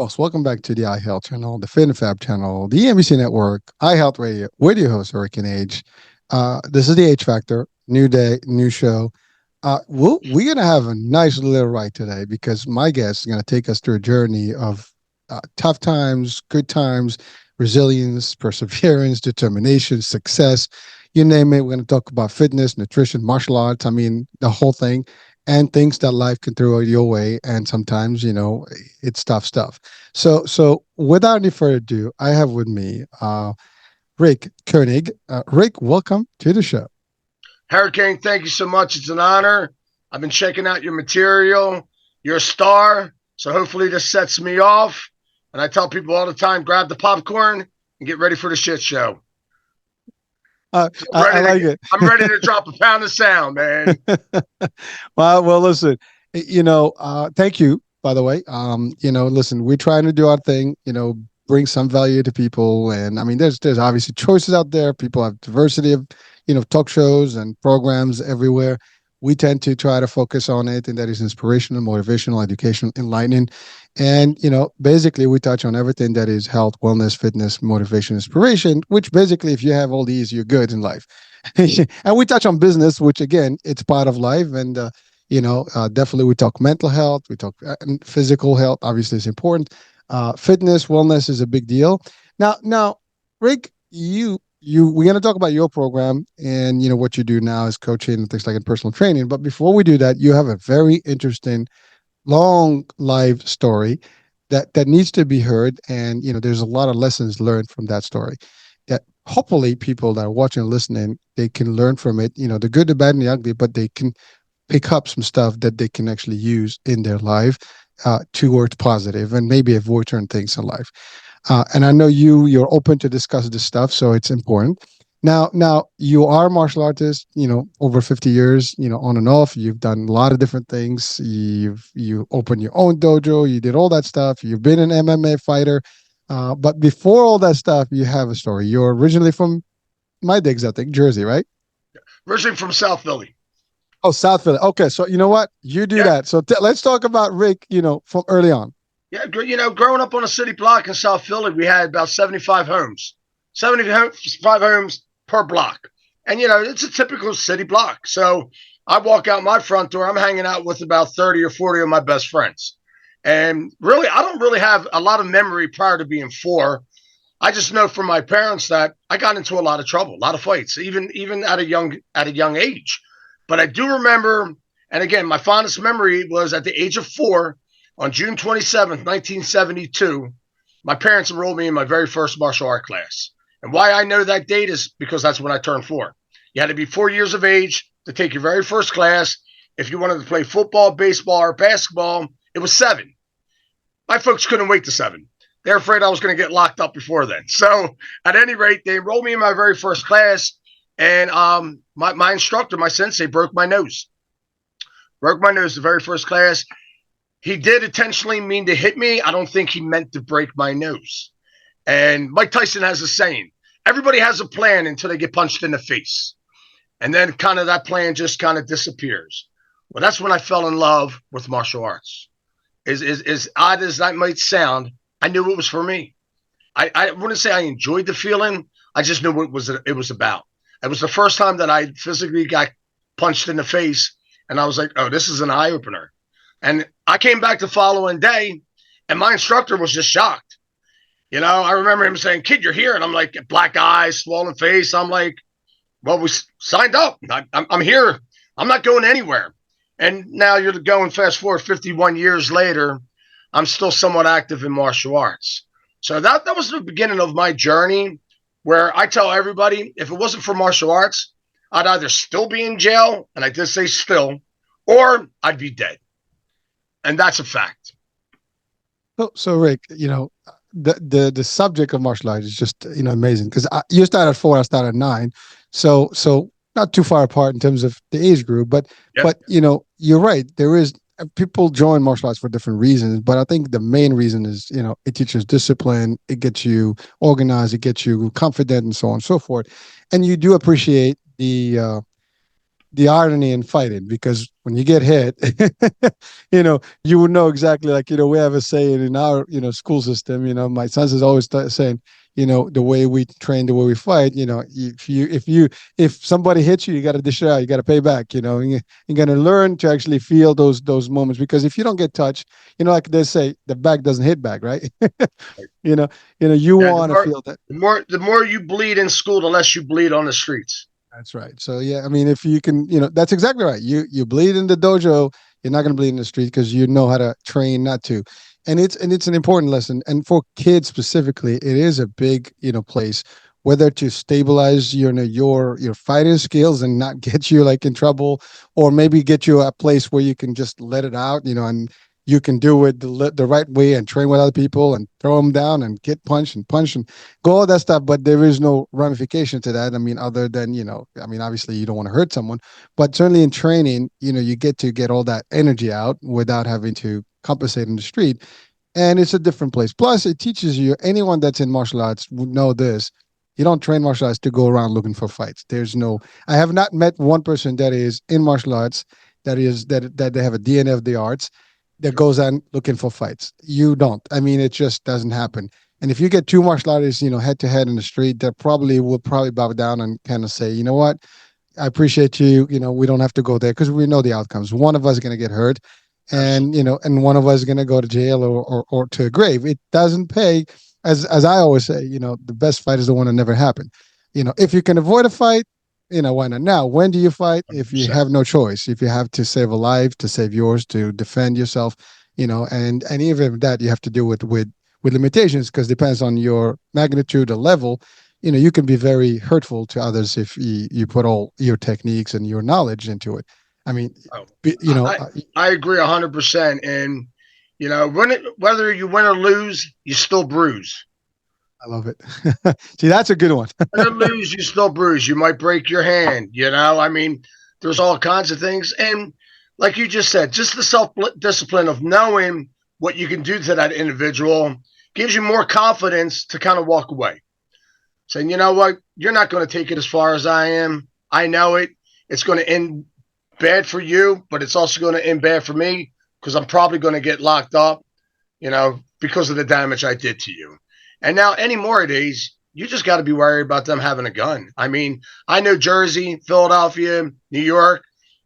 folks, welcome back to the iHealth channel, the FinFab channel, the NBC network, iHealth Radio, with your host, Rick Koenig. This is the H Factor, new day, new show. We're going to have a nice little ride today because my guest is going to take us through a journey of tough times, good times, resilience, perseverance, determination, success, you name it. We're going to talk about fitness, nutrition, martial arts. I mean, the whole thing, and things that life can throw your way. And sometimes, it's tough stuff. So without any further ado, I have with me Rick Koenig. Rick, welcome to the show. Hurricane, thank you so much. It's an honor. I've been checking out your material. You're a star. So hopefully this sets me off. And I tell people all the time, grab the popcorn and get ready for the shit show. I like it. I'm ready to drop a pound of sound, man. Well, listen, thank you, by the way. Listen, we're trying to do our thing, bring some value to people. And I mean, there's obviously choices out there. People have diversity of, talk shows and programs everywhere. We tend to try to focus on it, and that is inspirational, motivational, educational, enlightening. And, basically we touch on everything that is health, wellness, fitness, motivation, inspiration, which basically, if you have all these, you're good in life. And we touch on business, which again, it's part of life. And, definitely we talk mental health, we talk physical health, obviously it's important. Fitness, wellness is a big deal. Now, Rick, we're going to talk about your program and what you do now is coaching and things like in personal training. But before we do that, you have a very interesting long life story that needs to be heard, and there's a lot of lessons learned from that story that hopefully people that are watching and listening, they can learn from it, the good, the bad, and the ugly, but they can pick up some stuff that they can actually use in their life towards positive and maybe avoid certain things in life. And I know you're open to discuss this stuff, so it's important. Now you are a martial artist, over 50 years, on and off. You've done a lot of different things. You opened your own dojo. You did all that stuff. You've been an MMA fighter. But before all that stuff, you have a story. You're originally from my digs, I think, Jersey, right? Originally from South Philly. Oh, South Philly. Okay, so you know what? You do that. So let's talk about Rick, from early on. Yeah, growing up on a city block in South Philly, we had about 75 homes. 75 homes per block. And, it's a typical city block. So I walk out my front door, I'm hanging out with about 30 or 40 of my best friends. And really, I don't really have a lot of memory prior to being 4. I just know from my parents that I got into a lot of trouble, a lot of fights, even at a young age. But I do remember, and again, my fondest memory was at the age of 4, on June 27th, 1972, my parents enrolled me in my very first martial art class. And why I know that date is because that's when I turned 4. You had to be 4 years of age to take your very first class. If you wanted to play football, baseball, or basketball, it was 7. My folks couldn't wait to 7. They're afraid I was going to get locked up before then. So at any rate, they enrolled me in my very first class. And my instructor, my sensei, broke my nose. Broke my nose the very first class. He did intentionally mean to hit me. I don't think he meant to break my nose. And Mike Tyson has a saying, everybody has a plan until they get punched in the face. And then kind of that plan just kind of disappears. Well, that's when I fell in love with martial arts. As odd as that might sound, I knew it was for me. I wouldn't say I enjoyed the feeling. I just knew what it was about. It was the first time that I physically got punched in the face. And I was like, oh, this is an eye-opener. And I came back the following day, and my instructor was just shocked. I remember him saying, kid, you're here. And I'm like, black eyes, swollen face. I'm like, well, we signed up. I'm here. I'm not going anywhere. And now you're going fast forward 51 years later, I'm still somewhat active in martial arts. So that was the beginning of my journey, where I tell everybody, if it wasn't for martial arts, I'd either still be in jail, and I did say still, or I'd be dead. And that's a fact. So Rick, the subject of martial arts is just amazing, because you started at 4, I started at 9, so not too far apart in terms of the age group, but you're right. There is people join martial arts for different reasons, but I think the main reason is it teaches discipline, it gets you organized, it gets you confident, and so on and so forth. And you do appreciate the the irony in fighting, because when you get hit, you would know exactly, like, we have a saying in our, school system, my sons is always saying, the way we train, the way we fight, if somebody hits you, you got to dish it out, you got to pay back, you're going to learn to actually feel those moments, because if you don't get touched, like they say, the back doesn't hit back, right? you know, you Yeah, want to feel that. the more you bleed in school, the less you bleed on the streets. That's right. So yeah, I mean, if you can, that's exactly right. You bleed in the dojo, you're not going to bleed in the street, because you know how to train not to. And it's an important lesson. And for kids specifically, it is a big, place, whether to stabilize your fighting skills and not get you like in trouble, or maybe get you a place where you can just let it out, and you can do it the right way and train with other people and throw them down and get punched and punch and go all that stuff. But there is no ramification to that. I mean, other than, I mean, obviously you don't want to hurt someone, but certainly in training, you get to get all that energy out without having to compensate in the street. And it's a different place. Plus, it teaches you, anyone that's in martial arts would know this. You don't train martial arts to go around looking for fights. I have not met one person that is in martial arts that they have a DNA of the arts that goes on looking for fights. You don't. I mean, it just doesn't happen. And if you get two martial artists, head to head in the street, that will probably bow down and kind of say, you know what, I appreciate you. We don't have to go there, because we know the outcomes. One of us is going to get hurt, and Absolutely. and one of us is going to go to jail, or to a grave. It doesn't pay. As I always say, the best fight is the one that never happened. If you can avoid a fight, why not? Now, when do you fight? If you 100%. have no choice, if you have to save a life, to save yours, to defend yourself, and even that you have to do with limitations, because depends on your magnitude or level. You can be very hurtful to others if you put all your techniques and your knowledge into it. I mean, Oh, you know, I I agree 100%. And whether you win or lose, you still bruise. I love it. See, that's a good one. Win or lose, you still bruise. You might break your hand. I mean, there's all kinds of things. And like you just said, just the self discipline of knowing what you can do to that individual gives you more confidence to kind of walk away. Saying, you know what, you're not going to take it as far as I am. I know it. It's going to end bad for you, but it's also going to end bad for me, because I'm probably going to get locked up, because of the damage I did to you. And now, any more of these, you just got to be worried about them having a gun. I mean, I know Jersey, Philadelphia, New York,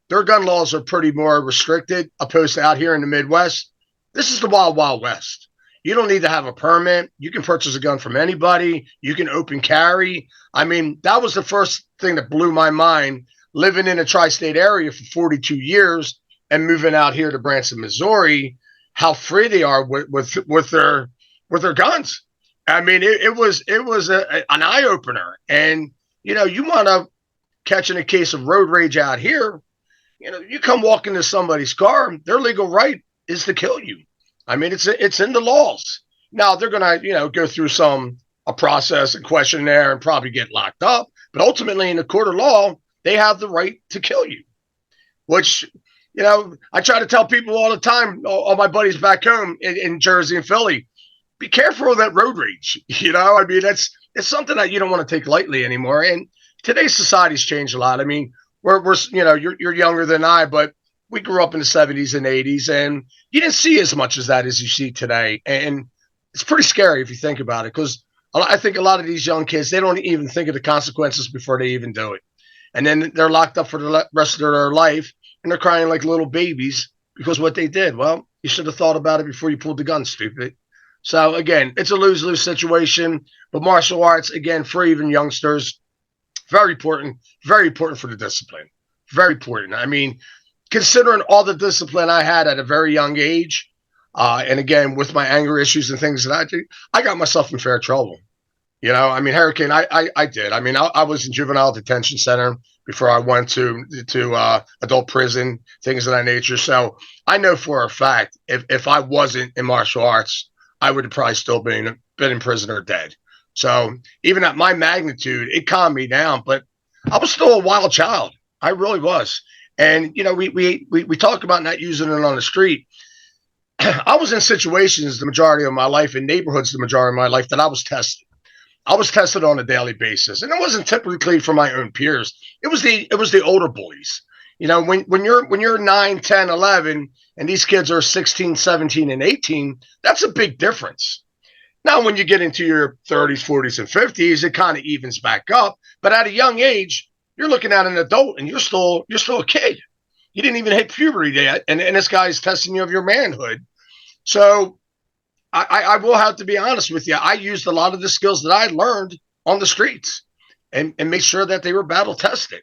their gun laws are pretty more restricted opposed to out here in the Midwest. This is the wild, wild West. You don't need to have a permit. You can purchase a gun from anybody. You can open carry. I mean, that was the first thing that blew my mind, living in a tri-state area for 42 years and moving out here to Branson, Missouri, how free they are with their guns. I mean, it was an eye opener. And you want to catching a case of road rage out here. You come walk into somebody's car, their legal right is to kill you. I mean, it's in the laws. Now they're gonna go through a process and questionnaire and probably get locked up. But ultimately, in the court of law, they have the right to kill you. Which I try to tell people all the time, all my buddies back home in Jersey and Philly, be careful of that road rage. I mean, it's something that you don't want to take lightly anymore. And today's society's changed a lot. I mean, we're you're younger than I, but we grew up in the 70s and 80s, and you didn't see as much as that as you see today. And it's pretty scary if you think about it, because I think a lot of these young kids, they don't even think of the consequences before they even do it. And then they're locked up for the rest of their life, and they're crying like little babies because what they did. Well, you should have thought about it before you pulled the gun, stupid. So again, it's a lose-lose situation. But martial arts, again, for even youngsters, very important for the discipline. Very important. I mean, considering all the discipline I had at a very young age, and again, with my anger issues and things that I do, I got myself in fair trouble. I mean, Hurricane, I did. I mean, I was in juvenile detention center before I went to adult prison, things of that nature. So I know for a fact, if I wasn't in martial arts, I would have probably still been in prison or dead. So even at my magnitude, it calmed me down, but I was still a wild child. I really was. And we talk about not using it on the street. I was in situations the majority of my life, in neighborhoods the majority of my life, that I was tested. I was tested on a daily basis, and it wasn't typically for my own peers. It was the older bullies. When you're 9, 10, 11, and these kids are 16, 17, and 18, that's a big difference. Now, when you get into your 30s, 40s, and 50s, it kind of evens back up. But at a young age, you're looking at an adult, and you're still a kid. You didn't even hit puberty yet, and this guy's testing you of your manhood. So I will have to be honest with you. I used a lot of the skills that I learned on the streets, and make sure that they were battle tested.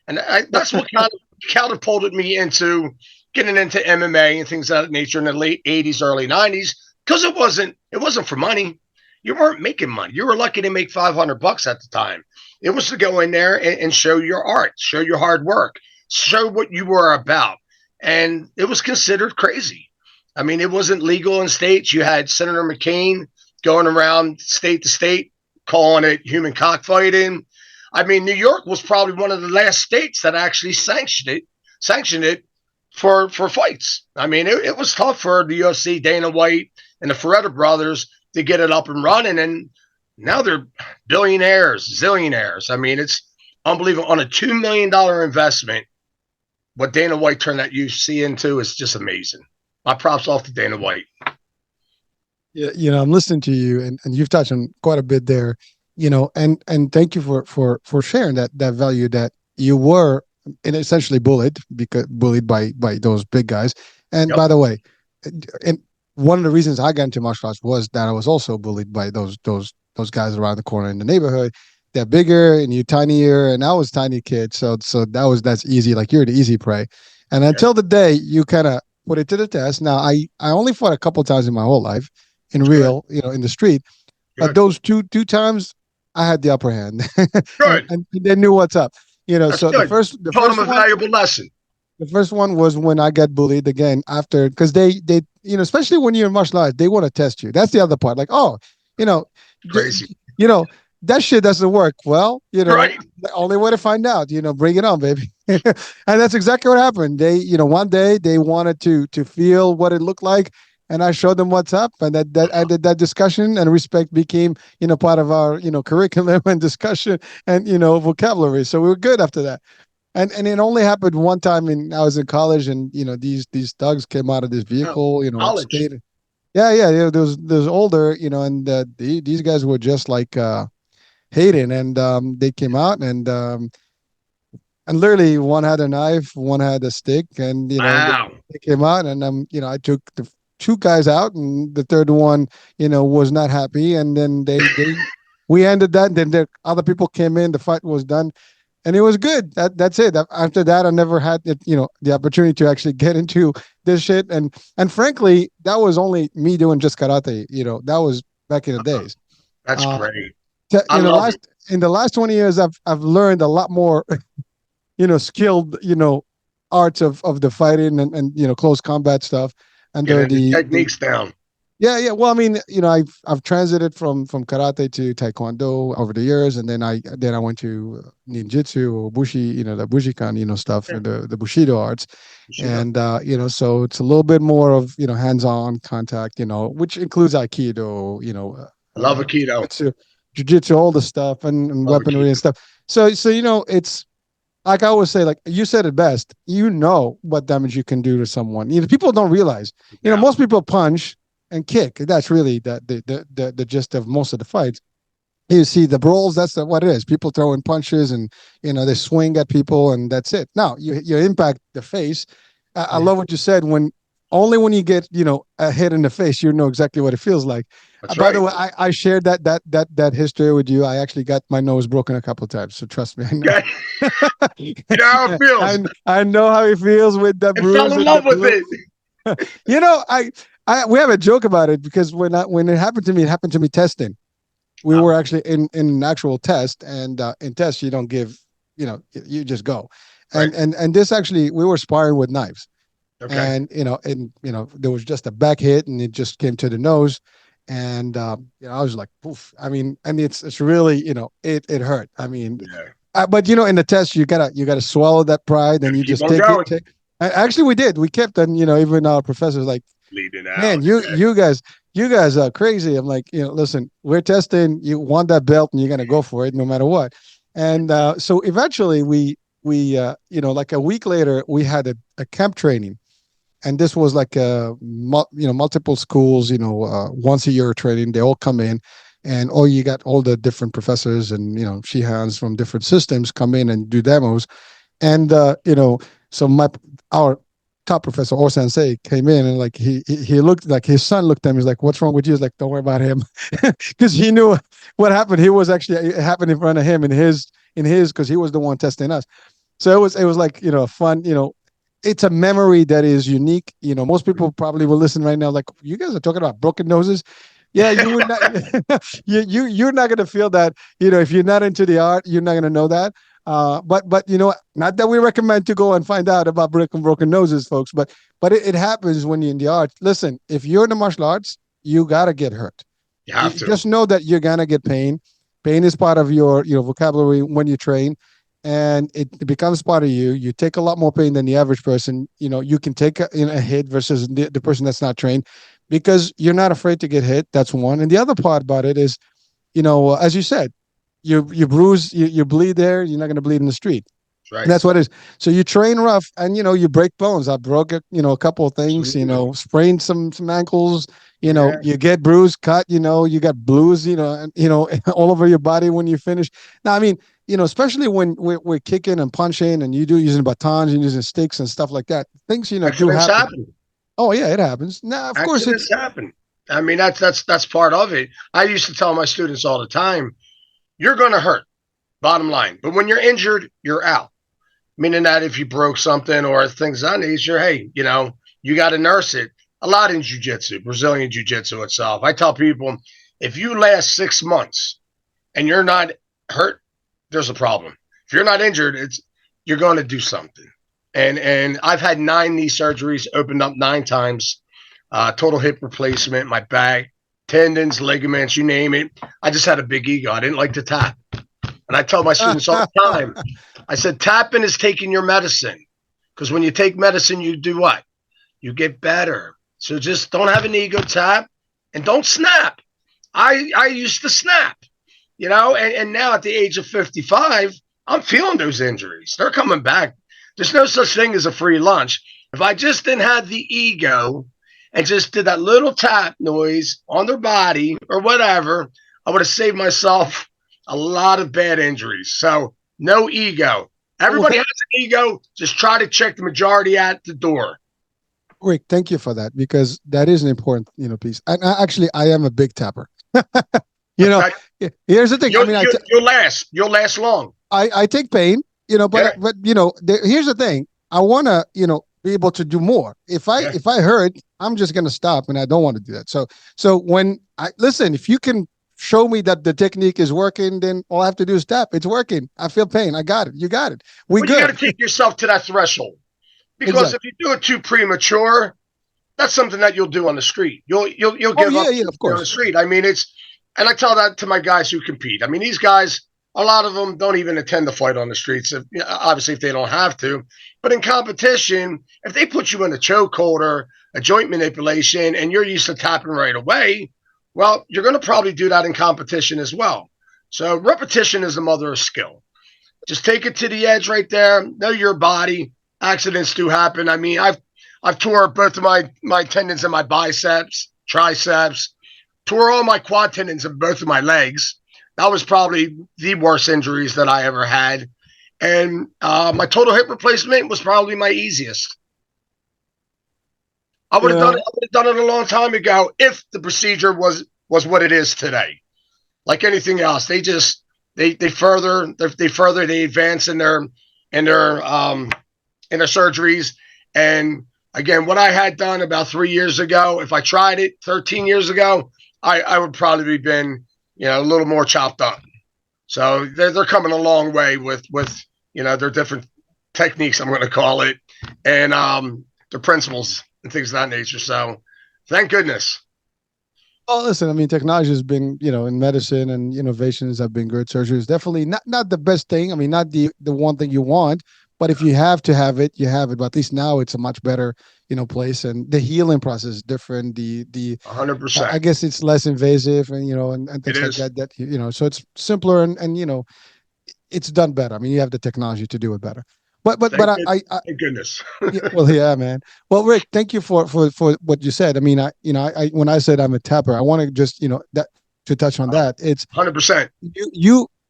And that's what kind of catapulted me into getting into MMA and things of that nature in the late 80s, early 90s, because it wasn't for money. You weren't making money. You were lucky to make $500 at the time. It was to go in there and show your art, show your hard work, show what you were about. And it was considered crazy. I mean, it wasn't legal in states. You had Senator McCain going around state to state calling it human cockfighting. I mean, New York was probably one of the last states that actually sanctioned it for fights. I mean, it was tough for the UFC, Dana White, and the Ferretta brothers to get it up and running, and now they're billionaires, zillionaires. I mean, it's unbelievable. On a $2 million investment, what Dana White turned that UFC into is just amazing. My props off to Dana White. Yeah, I'm listening to you, and you've touched on quite a bit there. And thank you for sharing that value that you were essentially bullied by those big guys. And Yep. by the way, and one of the reasons I got into martial arts was that I was also bullied by those guys around the corner in the neighborhood. They're bigger and you tinier, and I was a tiny kid, so that's easy. Like you're the easy prey. And Yeah. until the day you kind of put it to the test. Now I only fought a couple times in my whole life in That's good. real, in the street, but Good. those two times I had the upper hand, and, Good. and they knew what's up. That's So the good. first the Taught him first a one valuable lesson. the first one was when I got bullied again after, because they especially when you're in martial arts, they want to test you. That's the other part. Like, oh, you know, Crazy. you know that shit doesn't work. Well, Right. the only way to find out, bring it on, baby. And that's exactly what happened. They, one day they wanted to feel what it looked like, and I showed them what's up, and that I did that discussion, and respect became part of our curriculum and discussion and vocabulary. So we were good after that. And it only happened one time. I was in college, and these thugs came out of this Oh, vehicle, college. stayed. Yeah. There's older, and these guys were just like Hayden, and they came out, and literally one had a knife, one had a stick, and Wow. they came out, and I took the two guys out, and the third one, was not happy, and then they we ended that. And then the other people came in, the fight was done, and it was good. That's it. After that, I never had it, the opportunity to actually get into this shit, and frankly, that was only me doing just karate. That was back in the days. That's Uh, great. I in the love it. last in the last 20 years, I've learned a lot more skilled, arts of the fighting and close combat stuff. And Getting the the techniques down. yeah. Well, I mean, I've transited from karate to taekwondo over the years, and then I went to ninjutsu or bushi, the bushikan, stuff, Yeah. and the bushido arts. Bushido. And so it's a little bit more of hands-on contact, which includes aikido, I love Aikido. jiu-jitsu, jiu-jitsu, all the stuff, and Love weaponry and Aikido. stuff. So it's like I always say, like you said it best. What damage you can do to someone. People don't realize. Yeah. Most people punch and kick. That's really the gist of most of the fights. You see the brawls. That's what it is. People throwing punches, and they swing at people, and that's it. Now you impact the face. I Mhm. love what you said. When you get a hit in the face, you know exactly what it feels like. That's By the right. way, I shared that history with you. I actually got my nose broken a couple of times, so trust me, I know. Okay. You know how it feels. I know how it feels with the And fell bruise in and the love with blue. it. I we have a joke about it, because when it happened to me, it happened to me testing. We were actually in an actual test, and in tests you don't give, you just go, Right. and this actually we were sparring with knives, Okay. and there was just a back hit, and it just came to the nose, and I was like, poof. I mean, it's really, it hurt. I mean, Yeah. but in the test you gotta swallow that pride, and you Keep just on take it. going. Actually, we did. We kept, and even our professors like, Bleeding man, out. you guys are crazy. I'm like, listen, we're testing. You want that belt, and you're gonna go for it no matter what. And so eventually like a week later, we had a camp training, and this was like multiple schools, once a year training. They all come in, and you got all the different professors and shehans from different systems come in and do demos. And so our top professor or sensei came in, and like he looked, like his son looked at him. He's like, "What's wrong with you?" He's like, "Don't worry about him," because he knew what happened. He was actually, it happened in front of him in his because he was the one testing us. So it was like fun. It's a memory that is unique. Most people probably will listen right now, like, you guys are talking about broken noses. Yeah, you would not. You're not gonna feel that. If you're not into the art, you're not gonna know that. But not that we recommend to go and find out about broken noses, folks. But it happens when you're in the art. Listen, if you're in the martial arts, you gotta get hurt. You You have to. just know that you're gonna get pain. Pain is part of your vocabulary when you train, and it becomes part of you. You take a lot more pain than the average person. You can take a hit versus the person that's not trained, because you're not afraid to get hit. That's one. And the other part about it is, as you said, you bruise, you bleed there. You're not going to bleed in the street. That's right. That's what it is. So you train rough, and you break bones. I broke a couple of things. Absolutely. Sprained some ankles. Yeah. You get bruised, cut. You got blues. And all over your body when you finish. Now, I mean, especially when we're kicking and punching, and you do using batons and using sticks and stuff like that. Things do Accidents happen. happen. Oh yeah, it happens. Now, of course, Accidents happen. I mean, that's part of it. I used to tell my students all the time, you're going to hurt, bottom line. But when you're injured, you're out. Meaning that if you broke something or things of that nature, hey, you got to nurse it. A lot in jiu-jitsu, Brazilian jiu-jitsu itself. I tell people, if you last 6 months and you're not hurt, there's a problem. If you're not injured, you're going to do something. And I've had 9 knee surgeries, opened up 9 times, total hip replacement, my back, tendons, ligaments, you name it. I just had a big ego. I didn't like to tap. And I tell my students all the time, I said, tapping is taking your medicine. Because when you take medicine, you do what? You get better. So just don't have an ego, tap, and don't snap. I used to snap, and now at the age of 55, I'm feeling those injuries. They're coming back. There's no such thing as a free lunch. If I just didn't have the ego and just did that little tap noise on their body or whatever, I would have saved myself a lot of bad injuries. So no ego. Everybody has an ego. Just try to check the majority at the door. Rick, thank you for that, because that is an important piece. And I am a big tapper. Okay. Here's the thing. You'll last long. I take pain, but here's the thing. I want to be able to do more. If I hurt, I'm just going to stop, and I don't want to do that. So when I listen, if you can show me that the technique is working, then all I have to do is tap. It's working. I feel pain. I got it. You got it. You got to take yourself to that threshold, because if you do it too premature, that's something that you'll do on the street. You'll give up of course. On the street. I mean, and I tell that to my guys who compete. I mean, these guys, a lot of them don't even attend the fight on the streets, obviously if they don't have to. But in competition, if they put you in a chokehold or a joint manipulation and you're used to tapping right away, well, you're going to probably do that in competition as well. So repetition is the mother of skill. Just take it to the edge right there. Know your body. Accidents do happen. I mean, I've tore both of my tendons in my biceps, triceps, tore all my quad tendons in both of my legs. That was probably the worst injuries that I ever had. And my total hip replacement was probably my easiest. I would have done it a long time ago if the procedure was what it is today. Like anything else, they advance in their surgeries. And again, what I had done about 3 years ago, if I tried it 13 years ago, I would probably have been a little more chopped up. So they're coming a long way with their different techniques, I'm going to call it, and their principles and things of that nature. So thank goodness. Oh, listen, I mean, technology has been, in medicine, and innovations have been good. Surgery is definitely not the best thing. I mean, not the one thing you want, but if you have to have it, you have it. But at least now it's a much better, place, and the healing process is different. The 100%. I guess it's less invasive, and and things like that. So it's simpler, and it's done better. I mean, you have the technology to do it better. But Thank, good, thank goodness. yeah, well, yeah, man. Well, Rick, thank you for what you said. I mean, I when I said I'm a tapper, I want to just that to touch on that. It's 100%.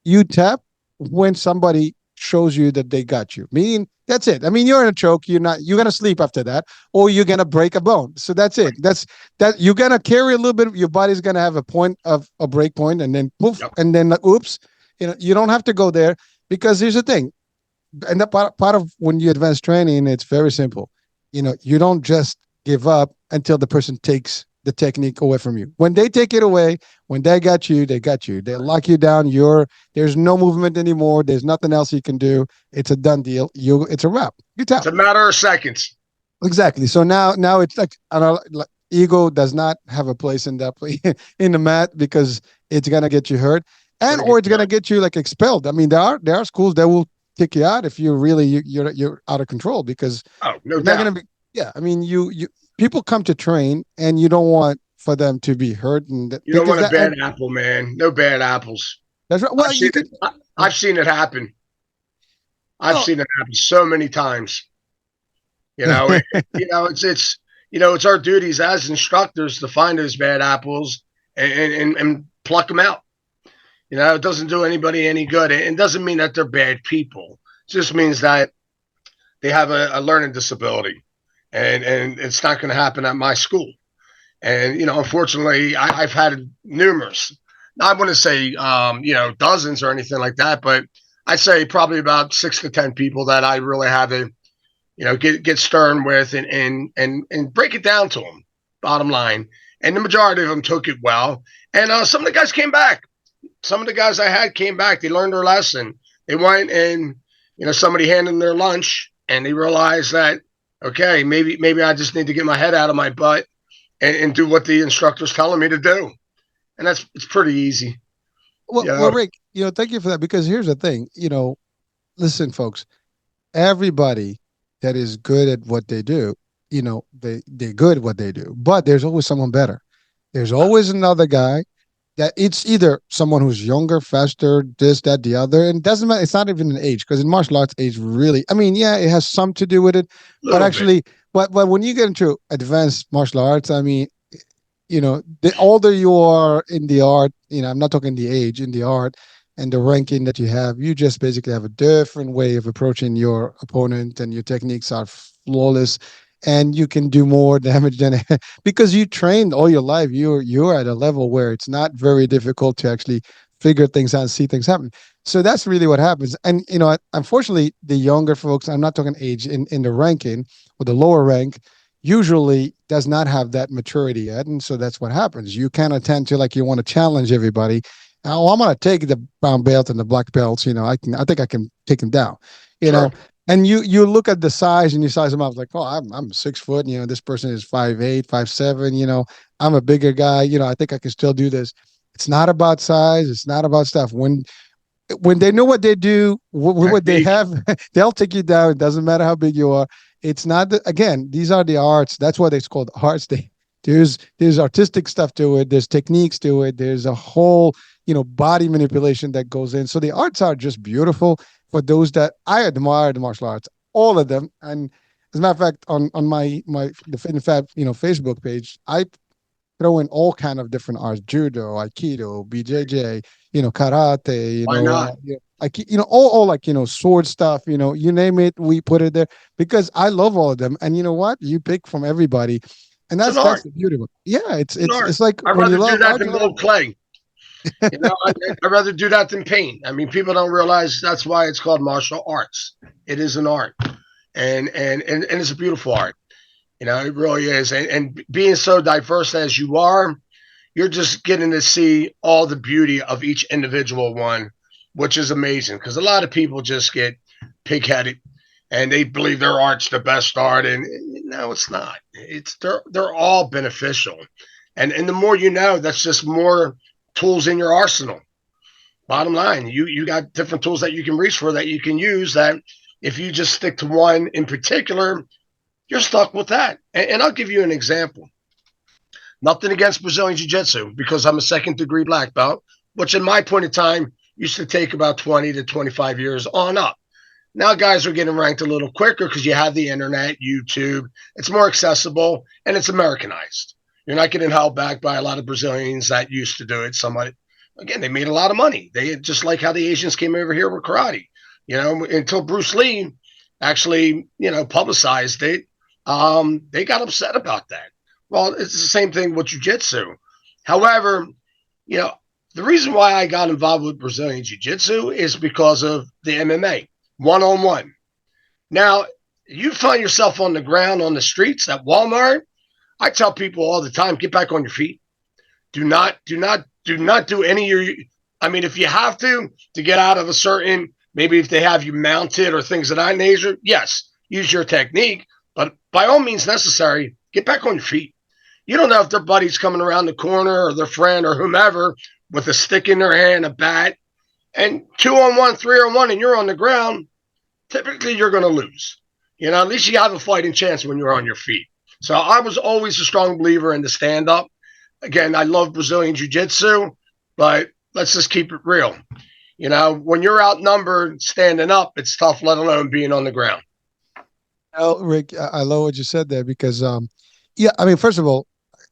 you tap when somebody shows you that they got you. Meaning that's it. I mean, you're in a choke. You're gonna sleep after that, or you're gonna break a bone. So that's it. That's that. You're gonna carry a little bit. Your body's gonna have a point of a break point, and then poof, Yep. and then like, oops. You don't have to go there because here's the thing, and that part of when you advance training, it's very simple. You don't just give up until the person takes the technique away from you. When they take it away, when they got you, they got you. They lock you down. There's no movement anymore. There's nothing else you can do. It's a done deal. It's a wrap. You It's tap. a matter of seconds. Exactly. So now it's like, I don't know, like ego does not have a place in that play in the mat because it's gonna get you hurt, It's and going to or get it's you gonna hurt. get you like expelled. I mean, there are schools that will kick you out if you really you're out of control because Oh, no you're not doubt. gonna be. Yeah, I mean, you people come to train and you don't want for them to be hurt You don't because want a that bad and apple, man. No bad apples. that's right. I've Well, you seen could. it. I've seen it happen. I've Well, seen it happen so many times. You know, it's our duties as instructors to find those bad apples and pluck them out. It doesn't do anybody any good. It doesn't mean that they're bad people. It just means that they have a learning disability, and it's not going to happen at my school. And unfortunately, I've had numerous. I wouldn't say dozens or anything like that, but I'd say probably about 6 to 10 people that I really had to get stern with and break it down to them. Bottom line, and the majority of them took it well. And some of the guys came back. Some of the guys I had came back. They learned their lesson. They went and somebody handed them their lunch, and they realized that okay, maybe I just need to get my head out of my butt and do what the instructor's telling me to do. And it's pretty easy. well, Rick, thank you for that because here's the thing. Listen, folks, everybody that is good at what they do, they're good at what they do, but there's always someone better. There's always another guy that it's either someone who's younger, faster, this, that, the other, and it doesn't matter. It's not even an age because in martial arts, age really. I mean, yeah, it has some to do with it, A but little bit. actually, but when you get into advanced martial arts, I mean, the older you are in the art, I'm not talking the age in the art and the ranking that you have, you just basically have a different way of approaching your opponent and your techniques are flawless and you can do more damage than because you trained all your life. You're at a level where it's not very difficult to actually figure things out and see things happen. So that's really what happens. And unfortunately, the younger folks, I'm not talking age in the ranking or the lower rank, usually does not have that maturity yet. And so that's what happens. You kind of tend to like you want to challenge everybody. Oh, I'm gonna take the brown belt and the black belts. I think I can take them down. You Sure. know, and you look at the size and you size them up like, oh, I'm 6 foot. This person is 5'8", 5'7". I'm a bigger guy. I think I can still do this. It's not about size. It's not about stuff. When they know what they do, what they Technique. have, they'll take you down. It doesn't matter how big you are. It's not again. These are the arts. That's why it's called arts. There's artistic stuff to it. There's techniques to it. There's a whole body manipulation that goes in. So the arts are just beautiful for those that I admire the martial arts, all of them. And as a matter of fact, on my the Fit and Fab Facebook page, I throw in all kind of different arts: judo, aikido, BJJ, karate, Why not? all like sword stuff. You name it, we put it there because I love all of them. And you know what? You pick from everybody, and It's an that's art. the beauty of it. Yeah, it's It's an it's art. it's like I'd when you rather do love that art, than you love build clay. I'd rather do that than paint. I mean, people don't realize that's why it's called martial arts. It is an art, and it's a beautiful art. It really is. And being so diverse as you are, you're just getting to see all the beauty of each individual one, which is amazing. Because a lot of people just get pig-headed and they believe their art's the best art, and no, it's not. They're all beneficial, and the more you know, that's just more tools in your arsenal. Bottom line, you got different tools that you can reach for that you can use. That if you just stick to one in particular, you're stuck with that. And I'll give you an example. Nothing against Brazilian Jiu Jitsu because I'm a second degree black belt, which in my point of time used to take about 20 to 25 years on up. Now guys are getting ranked a little quicker because you have the internet, YouTube. It's more accessible and it's Americanized. You're not getting held back by a lot of Brazilians that used to do it. Somebody, again, they made a lot of money. They just like how the Asians came over here with karate. Until Bruce Lee actually, publicized it, they got upset about that. Well, it's the same thing with jiu-jitsu. However, you know, the reason why I got involved with Brazilian jiu-jitsu is because of the MMA, one-on-one. Now, you find yourself on the ground on the streets at Walmart. I tell people all the time, get back on your feet. Do not do any of your. I mean, if you have to get out of a certain, maybe if they have you mounted or things of that nature, yes, use your technique. But by all means necessary, get back on your feet. You don't know if their buddy's coming around the corner or their friend or whomever with a stick in their hand, a bat, and 2-on-1, 3-on-1, and you're on the ground. Typically, you're going to lose. At least you have a fighting chance when you're on your feet. So I was always a strong believer in the stand up. Again, I love Brazilian Jiu Jitsu, but let's just keep it real. When you're outnumbered, standing up, it's tough, let alone being on the ground. Well, Rick, I love what you said there because, yeah, I mean, first of all,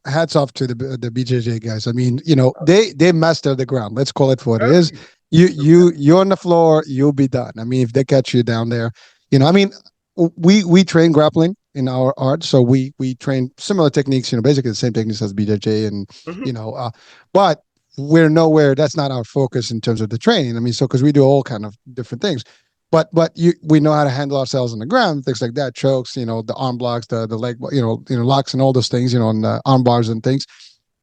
hats off to the BJJ guys. I mean, they master the ground. Let's call it for what it is. You're on the floor, you'll be done. I mean, if they catch you down there, I mean, we train grappling in our art, so we train similar techniques. Basically the same techniques as BJJ, and but we're nowhere. That's not our focus in terms of the training. I mean, so because we do all kind of different things. But we know how to handle ourselves on the ground, things like that, chokes, the arm blocks, the leg, locks and all those things, and the arm bars and things.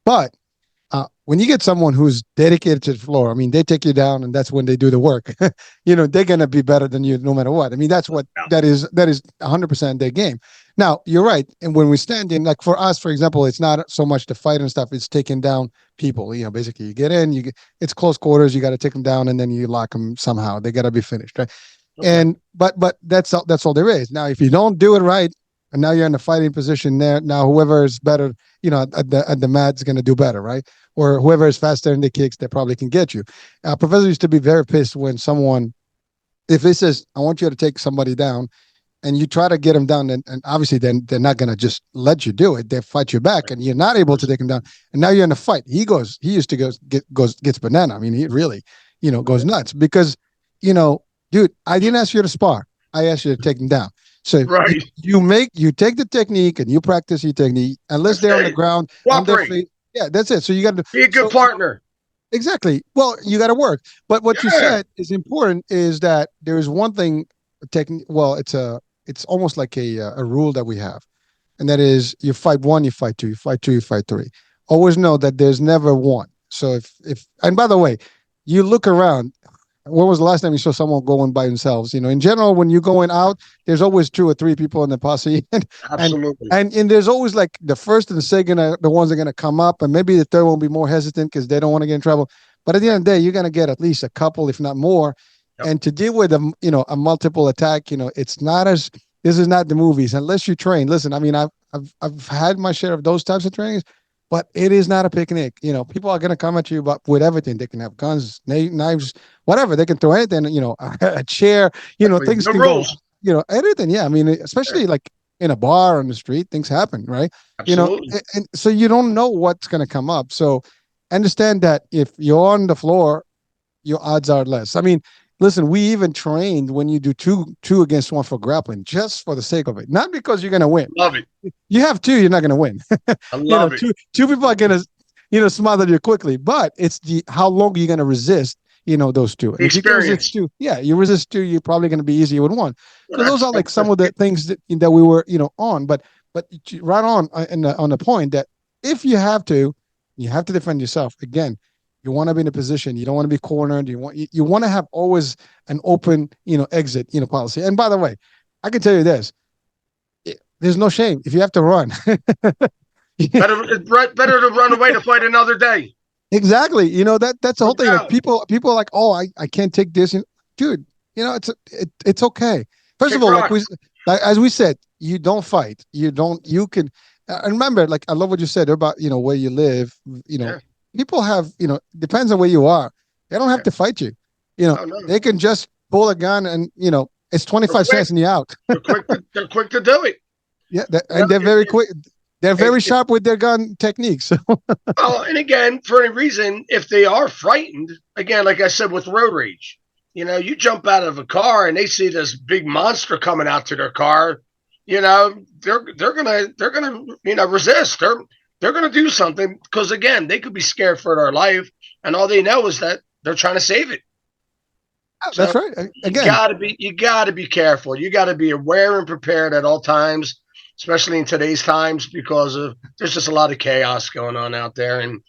But when you get someone who's dedicated to the floor, I mean, they take you down, and that's when they do the work. They're gonna be better than you no matter what. I mean, that's what that is 100% their game. Now, you're right, and when we stand in, like for us, for example, it's not so much the fight and stuff; it's taking down people. Basically, you get in, it's close quarters, you got to take them down, and then you lock them somehow. They got to be finished, right? Okay. And but that's all there is. Now, if you don't do it right, and now you're in a fighting position there, now whoever is better, at the mat is going to do better, right? Or whoever is faster in the kicks, they probably can get you. Professor used to be very pissed when someone, if he says, "I want you to take somebody down," and you try to get them down, and obviously then they're not going to just let you do it. They fight you back, and you're not able to take them down. And now you're in a fight. He used to gets banana. I mean, he really, goes nuts because, dude, I didn't ask you to spar. I asked you to take them down. So right. you take the technique and you practice your technique, unless they're on the ground, on their feet. Yeah, that's it. So you got to be a good partner. Exactly. Well, you got to work. But what you said is important is that there is one thing, well, it's almost like a rule that we have. And that is you fight one, you fight two, you fight two, you fight three. Always know that there's never one. So if and by the way, you look around, when was the last time you saw someone going by themselves? In general, when you're going out, there's always 2 or 3 people in the posse. Absolutely. And there's always like the first and the second are the ones that are going to come up, and maybe the third one will be more hesitant because they don't want to get in trouble. But at the end of the day, you're going to get at least a couple, if not more. Yep. And to deal with a multiple attack, it's not this is not the movies unless you train. Listen, I mean, I've had my share of those types of trainings, but it is not a picnic. People are going to come at you with everything. They can have guns, knives, whatever. They can throw anything, a chair, things can rules. go, anything. Yeah. I mean, especially like in a bar on the street, things happen, right? Absolutely. And so you don't know what's going to come up. So understand that if you're on the floor, your odds are less. I mean, listen, we even trained when you do two against one for grappling, just for the sake of it, not because you're going to win. Love it. You have 2, you're not going to win. I love it. Two people are going to, smother you quickly, but it's how long you're going to resist, those 2. The experience. You resist 2, you're probably going to be easier with 1. So those are like some of the things that we were, on, but right on the point that if you have to defend yourself. Again, you want to be in a position. You don't want to be cornered. You want to have always an open, exit, policy. And by the way, I can tell you this: there's no shame if you have to run. better to run away to fight another day. Exactly. That's the whole thing. Like people are like, oh, I can't take this, dude. It's okay. First of all, as we said, you don't fight. You can. And remember, like I love what you said about where you live. People have depends on where you are. They don't have to fight you. Oh no, they can just pull a gun and it's they're 25 quick. cents and you're out. They're quick to do it. Yeah, You know, and they're very quick. They're very it, sharp with their gun techniques. well, and again, for any reason, if they are frightened, again, like I said with road rage, you jump out of a car and they see this big monster coming out to their car, they're gonna resist. They're gonna do something because again, they could be scared for their life, and all they know is that they're trying to save it. That's So right. you Again, gotta be careful. You gotta be aware and prepared at all times, especially in today's times, because there's just a lot of chaos going on out there, and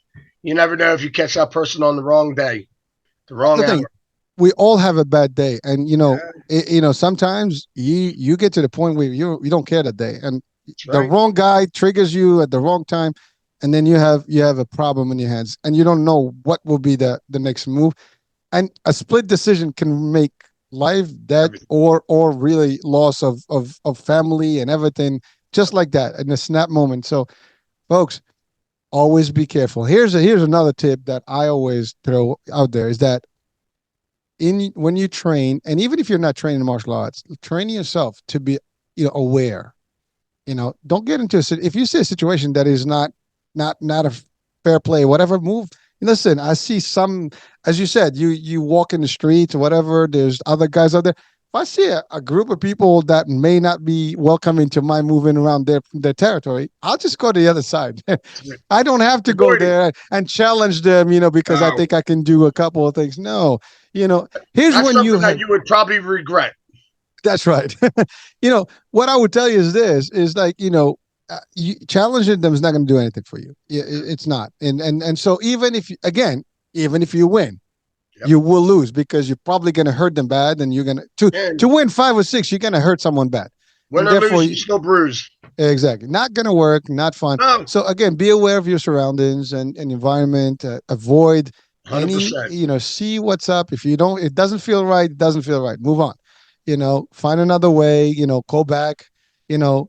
you never know if you catch that person on the wrong day, the wrong the thing, hour. we all have a bad day, and Yeah, sometimes you get to the point where you don't care that day, and that's the right. wrong guy triggers you at the wrong time, and then you have a problem in your hands, and you don't know what will be the next move, and a split decision can make life, death, Everything. or really loss of family and everything, just like that in a snap moment. So, folks, always be careful. Here's another tip that I always throw out there is that in when you train, and even if you're not training martial arts, train yourself to be aware. Don't get into if you see a situation that is not a fair play, whatever, move. Listen, I see some, as you said, you walk in the streets or whatever, there's other guys out there. If I see a group of people that may not be welcoming to my moving around their territory, I'll just go to the other side. I don't have to go Avoid it. there and challenge them, because I No, think I can do a couple of things. No, you know, here's that's when you something that have, you would probably regret. that's right. What I would tell you is this is like, challenging them is not going to do anything for you. It's not. And so even if you win, Yep. you will lose because you're probably going to hurt them bad, and you're going to And win 5 or 6, you're going to hurt someone bad. win And or therefore, lose, you still bruise. exactly, not going to work, not fun. No, So again, be aware of your surroundings and environment. Avoid 100%. see what's up. If you don't, it doesn't feel right, it doesn't feel right. Move on. Find another way. Go back.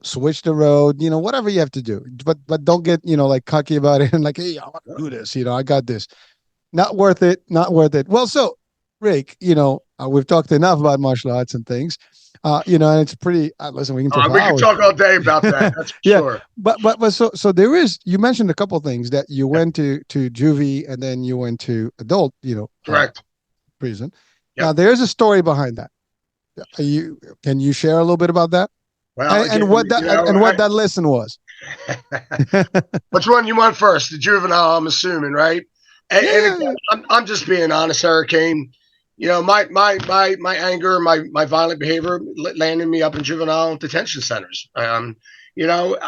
Switch the road. Whatever you have to do. But don't get like cocky about it and like, hey, I want to do this. I got this. Not worth it. Not worth it. Well, so Rick, we've talked enough about martial arts and things. And it's pretty. Listen, we can talk for We could hours. talk all day about that. That's for Yeah, sure. but so there is. You mentioned a couple of things that you went to juvie and then you went to adult, Correct. prison. Now Yep. there's a story behind that. Can you share a little bit about that Well, and again, what that lesson was? which one you want first? The juvenile, I'm assuming, right? And Yeah, again, I'm just being honest, Hurricane. My anger, my violent behavior landed me up in juvenile detention centers. You know,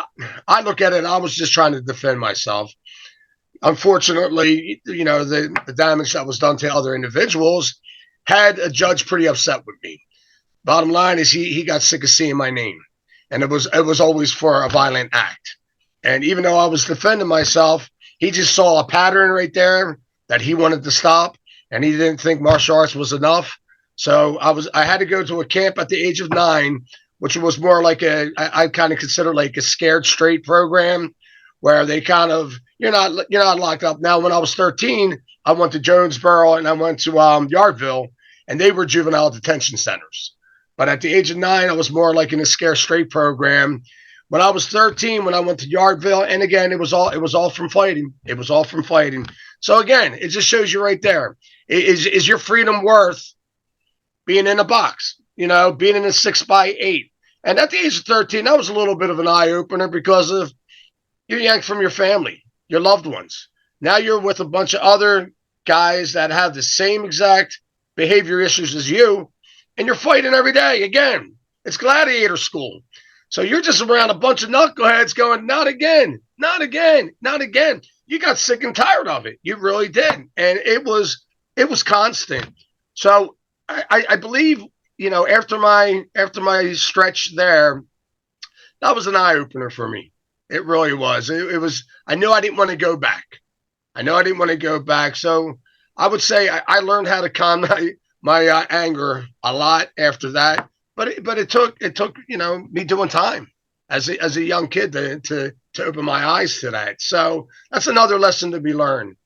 I look at it. I was just trying to defend myself. Unfortunately, the damage that was done to other individuals had a judge pretty upset with me. Bottom line is he got sick of seeing my name, and it was always for a violent act. And even though I was defending myself, he just saw a pattern right there that he wanted to stop, and he didn't think martial arts was enough. So I had to go to a camp at the age of 9, which was more like I kind of consider like a scared straight program, where they kind of you're not locked up. Now when I was 13, I went to Jonesboro and I went to Yardville, and they were juvenile detention centers. But at the age of 9, I was more like in a scare straight program. When I was 13, when I went to Yardville, and again, it was all from fighting. It was all from fighting. So again, it just shows you right there. Is your freedom worth being in a box? Being in a 6x8. And at the age of 13, that was a little bit of an eye opener because of you're yanked from your family, your loved ones. Now you're with a bunch of other guys that have the same exact behavior issues as you, and you're fighting every day. Again, it's gladiator school. So you're just around a bunch of knuckleheads going, not again, not again, not again. You got sick and tired of it. You really did. And it was constant. So I believe, after my stretch there, that was an eye opener for me. It really was. It was. I knew I didn't want to go back. I know I didn't want to go back. So I would say I learned how to calm my anger a lot after that. But it took me doing time as a young kid to open my eyes to that. So that's another lesson to be learned.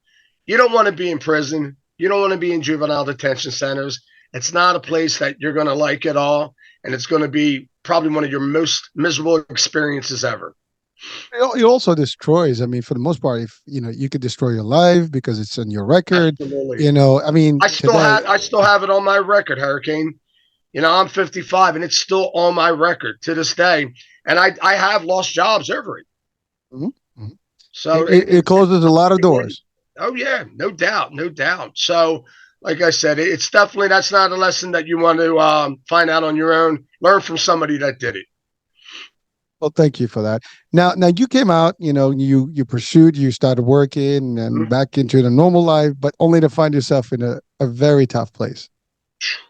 You don't want to be in prison. You don't want to be in juvenile detention centers. It's not a place that you're going to like at all, and it's going to be probably one of your most miserable experiences ever. It also destroys. I mean, for the most part, if you could destroy your life because it's on your record. Absolutely. I mean, today. I still have it on my record, Hurricane. I'm 55 and it's still on my record to this day. And I have lost jobs over it. Mhm, mhm. So It closes a lot of doors. oh yeah, no doubt, no doubt. So like I said, it's definitely that's not a lesson that you want to find out on your own. Learn from somebody that did it. Well, thank you for that. Now you came out. You pursued. You started working and Mhm. back into the normal life, but only to find yourself in a very tough place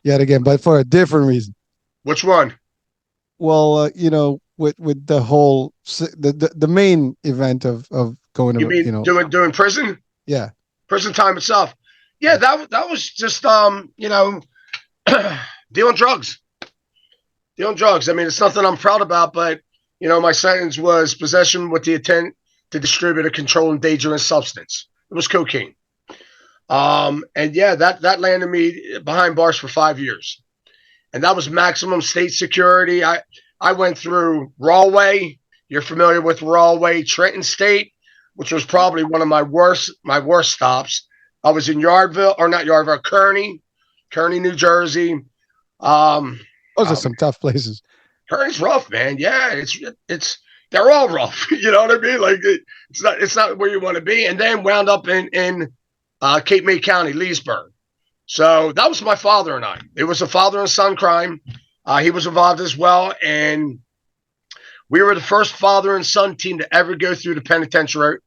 yet again, but for a different reason. Which one? Well, with the whole the main event of going You to mean doing prison? yeah. Prison time itself. Yeah, Yeah. that was just dealing drugs. Dealing drugs. I mean, it's nothing I'm proud about, but my sentence was possession with the intent to distribute a controlled dangerous substance. It was cocaine. And yeah, that landed me behind bars for 5 years, and that was maximum state security. I went through Rawway. You're familiar with Rawway, Trenton State, which was probably one of my worst stops. I was in Yardville, or not Yardville, Kearney, New Jersey. Um, Those are um, some tough places. Kearney's rough, man. Yeah, it's they're all rough. You know what I mean? Like it's not where you want to be. And then wound up in Cape May County, Leesburg. So that was my father and I. It was a father and son crime. He was involved as well, and we were the first father and son team to ever go through the penitentiary,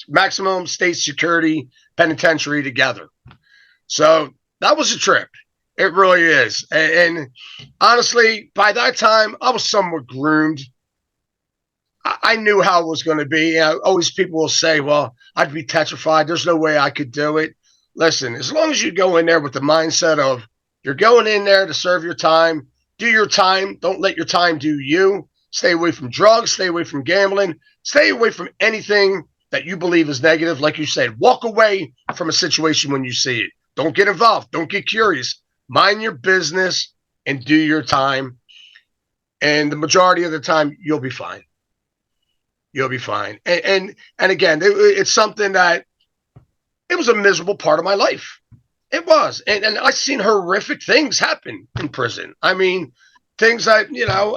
maximum state security penitentiary together. So that was a trip. It really is. And honestly, by that time, I was somewhat groomed. I knew how it was going to be. Always people will say, well, I'd be petrified. There's no way I could do it. Listen, as long as you go in there with the mindset of you're going in there to serve your time, do your time. Don't let your time do you. Stay away from drugs. Stay away from gambling. Stay away from anything that you believe is negative. Like you said, walk away from a situation when you see it. Don't get involved. Don't get curious. Mind your business and do your time. And the majority of the time, you'll be fine. You'll be fine. And again, it's something that it was a miserable part of my life. It was, and I've seen horrific things happen in prison. I mean, things that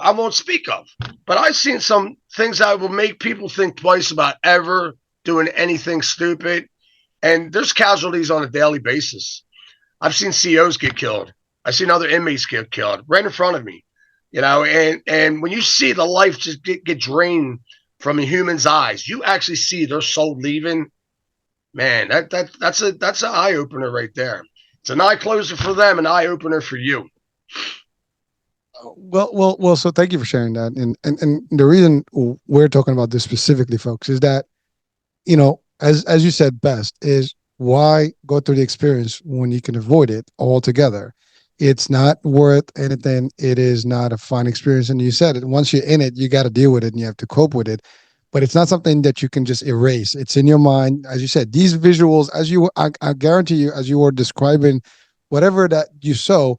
I won't speak of, but I've seen some things that will make people think twice about ever doing anything stupid. And there's casualties on a daily basis. I've seen COs get killed. I've seen other inmates get killed right in front of me. And when you see the life just get drained from a human's eyes, you actually see their soul leaving. Man, that's an eye opener right there. It's an eye closer for them, an eye opener for you. Well. So thank you for sharing that. And the reason we're talking about this specifically, folks, is that as you said best, is why go through the experience when you can avoid it altogether. It's not worth anything. It is not a fun experience. And you said it. Once you're in it, you got to deal with it and you have to cope with it. But it's not something that you can just erase. It's in your mind, as you said. These visuals, I guarantee you, as you were describing whatever that you saw,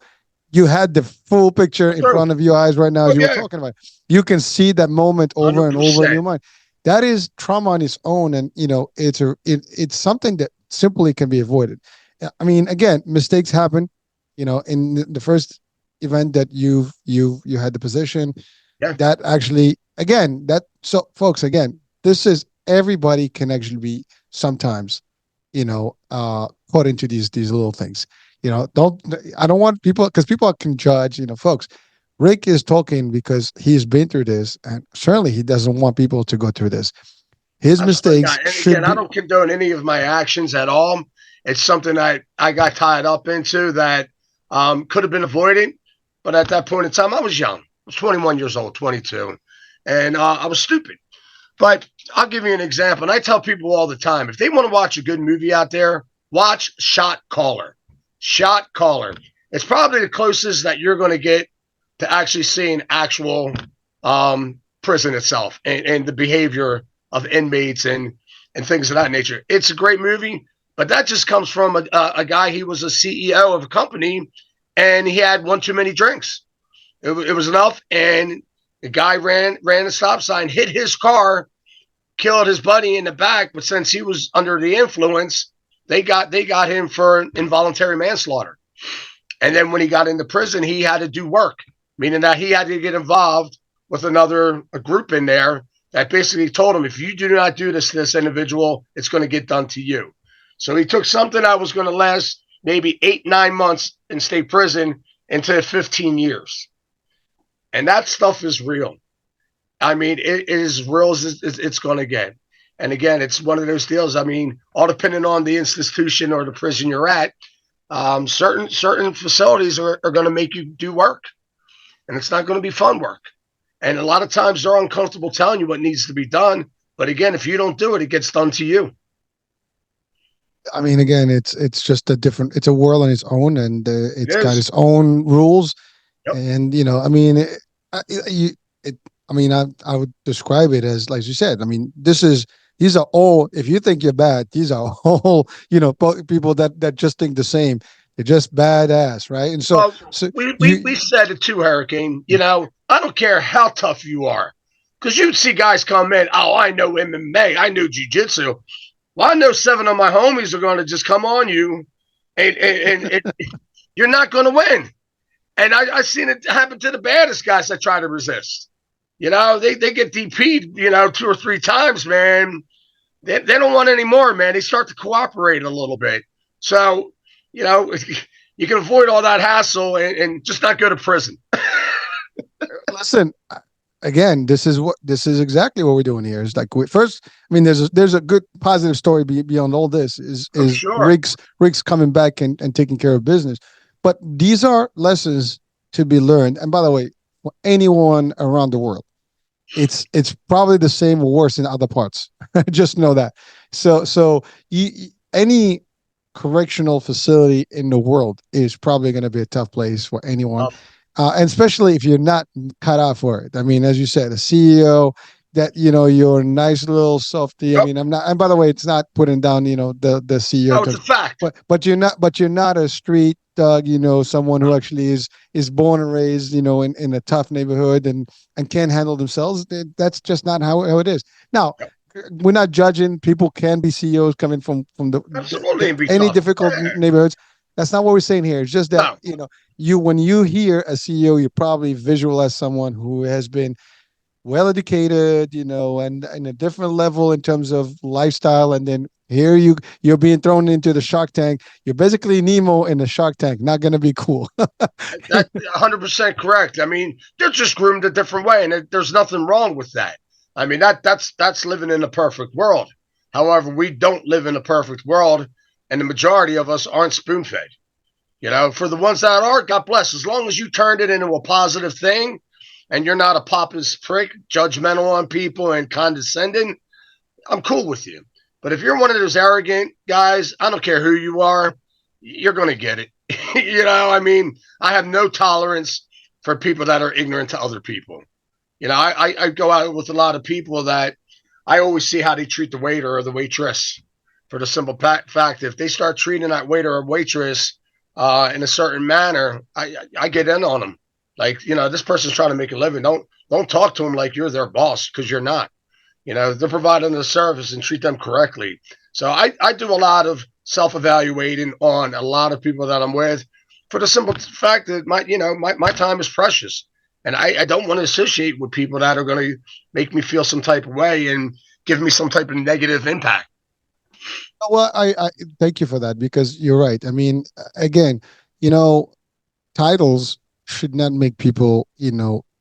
you had the full picture in True. front of your eyes right now Oh as you were yeah, talking about it. You can see that moment over and over in 100%. your mind. That is trauma on its own, and it's something that simply can be avoided. I mean, again, mistakes happen. In the first event that you had the position, Yeah, that actually again that so folks again, this is everybody can actually be sometimes caught into these little things. Don't I don't want people, because people can judge. Folks, Rick is talking because he's been through this, and certainly he doesn't want people to go through this. His absolutely mistakes not. And should again, I be. don't condone any of my actions at all. It's something that I got tied up into that could have been avoided, but at that point in time, I was young. I was 21 years old, 22, and I was stupid. But I'll give you an example. And I tell people all the time, if they want to watch a good movie out there, watch Shot Caller. Shot Caller. It's probably the closest that you're going to get to actually seeing actual prison itself and the behavior of inmates and things of that nature. It's a great movie, But that just comes from a guy. He was a CEO of a company, and he had one too many drinks. It was enough, and the guy ran a stop sign, hit his car, killed his buddy in the back. But since he was under the influence, they got him for involuntary manslaughter. And then when he got into prison, he had to do work, meaning that he had to get involved with another a group in there that basically told him, if you do not do this to this individual, it's going to get done to you. So he took something that was going to last maybe 8, 9 months in state prison into 15 years. And that stuff is real. I mean, it is real as it's going to get. And again, it's one of those deals. I mean, all depending on the institution or the prison you're at, certain facilities are going to make you do work, and it's not going to be fun work. And a lot of times they're uncomfortable telling you what needs to be done. But again, if you don't do it, it gets done to you. I mean, again, it's just a different. It's a world on its own, and It it's got is. its own rules. Yep. And I mean, I mean, I would describe it as, like you said. I mean, these are all. If you think you're bad, these are all people that just think the same. They're just badass, right? And so Well, so we, we, you we said it too, Hurricane. I don't care how tough you are. Because you'd see guys come in, oh, I know MMA, I know jiu-jitsu. Well, I know 7 of my homies are going to just come on you, and you're not going to win. And I've seen it happen to the baddest guys that try to resist. They get DP'd, 2 or 3 times, man. They don't want any more, man. They start to cooperate a little bit. So, you can avoid all that hassle and just not go to prison. listen. Again, this is exactly what we're doing here. Is like first, I mean, there's a good positive story beyond all this. I'm Is sure. Rick's coming back and taking care of business, but these are lessons to be learned. And by the way, for anyone around the world, it's probably the same or worse in other parts. Just know that. So any correctional facility in the world is probably going to be a tough place for anyone, Uh, and especially if you're not cut out for it. I mean, as you said, a CEO that you're a nice little softy. I yep. mean, I'm not. And by the way, it's not putting down the CEO in No, it's a terms, fact. but you're not a street thug. Someone who actually is born and raised in a tough neighborhood and can't handle themselves. That's just not how it is. Now, Yep. we're not judging. People can be CEOs coming from Absolutely, and be any tough. difficult Yeah. neighborhoods. That's not what we're saying here. It's just that No, you when you hear a CEO, you probably visualize someone who has been well educated, and a different level in terms of lifestyle. And then here you're being thrown into the Shark Tank. You're basically Nemo in the Shark Tank. Not going to be cool. that's 100% correct. I mean, they're just groomed a different way, and there's nothing wrong with that. I mean, that's living in a perfect world. However, we don't live in a perfect world, and the majority of us aren't spoon fed. For the ones that are, God bless. As long as you turned it into a positive thing, and you're not a pompous prick, judgmental on people and condescending, I'm cool with you. But if you're one of those arrogant guys, I don't care who you are, you're going to get it. I mean, I have no tolerance for people that are ignorant to other people. I go out with a lot of people that I always see how they treat the waiter or the waitress, for the simple fact, if they start treating that waiter or waitress in a certain manner, I get in on them. Like, this person's trying to make a living. Don't talk to them like you're their boss, because you're not. They're providing the service, and treat them correctly. So I do a lot of self-evaluating on a lot of people that I'm with, for the simple fact that my time is precious. And I don't want to associate with people that are going to make me feel some type of way and give me some type of negative impact. Well, I thank you for that, because you're right. I mean, again, you know, titles should not make people,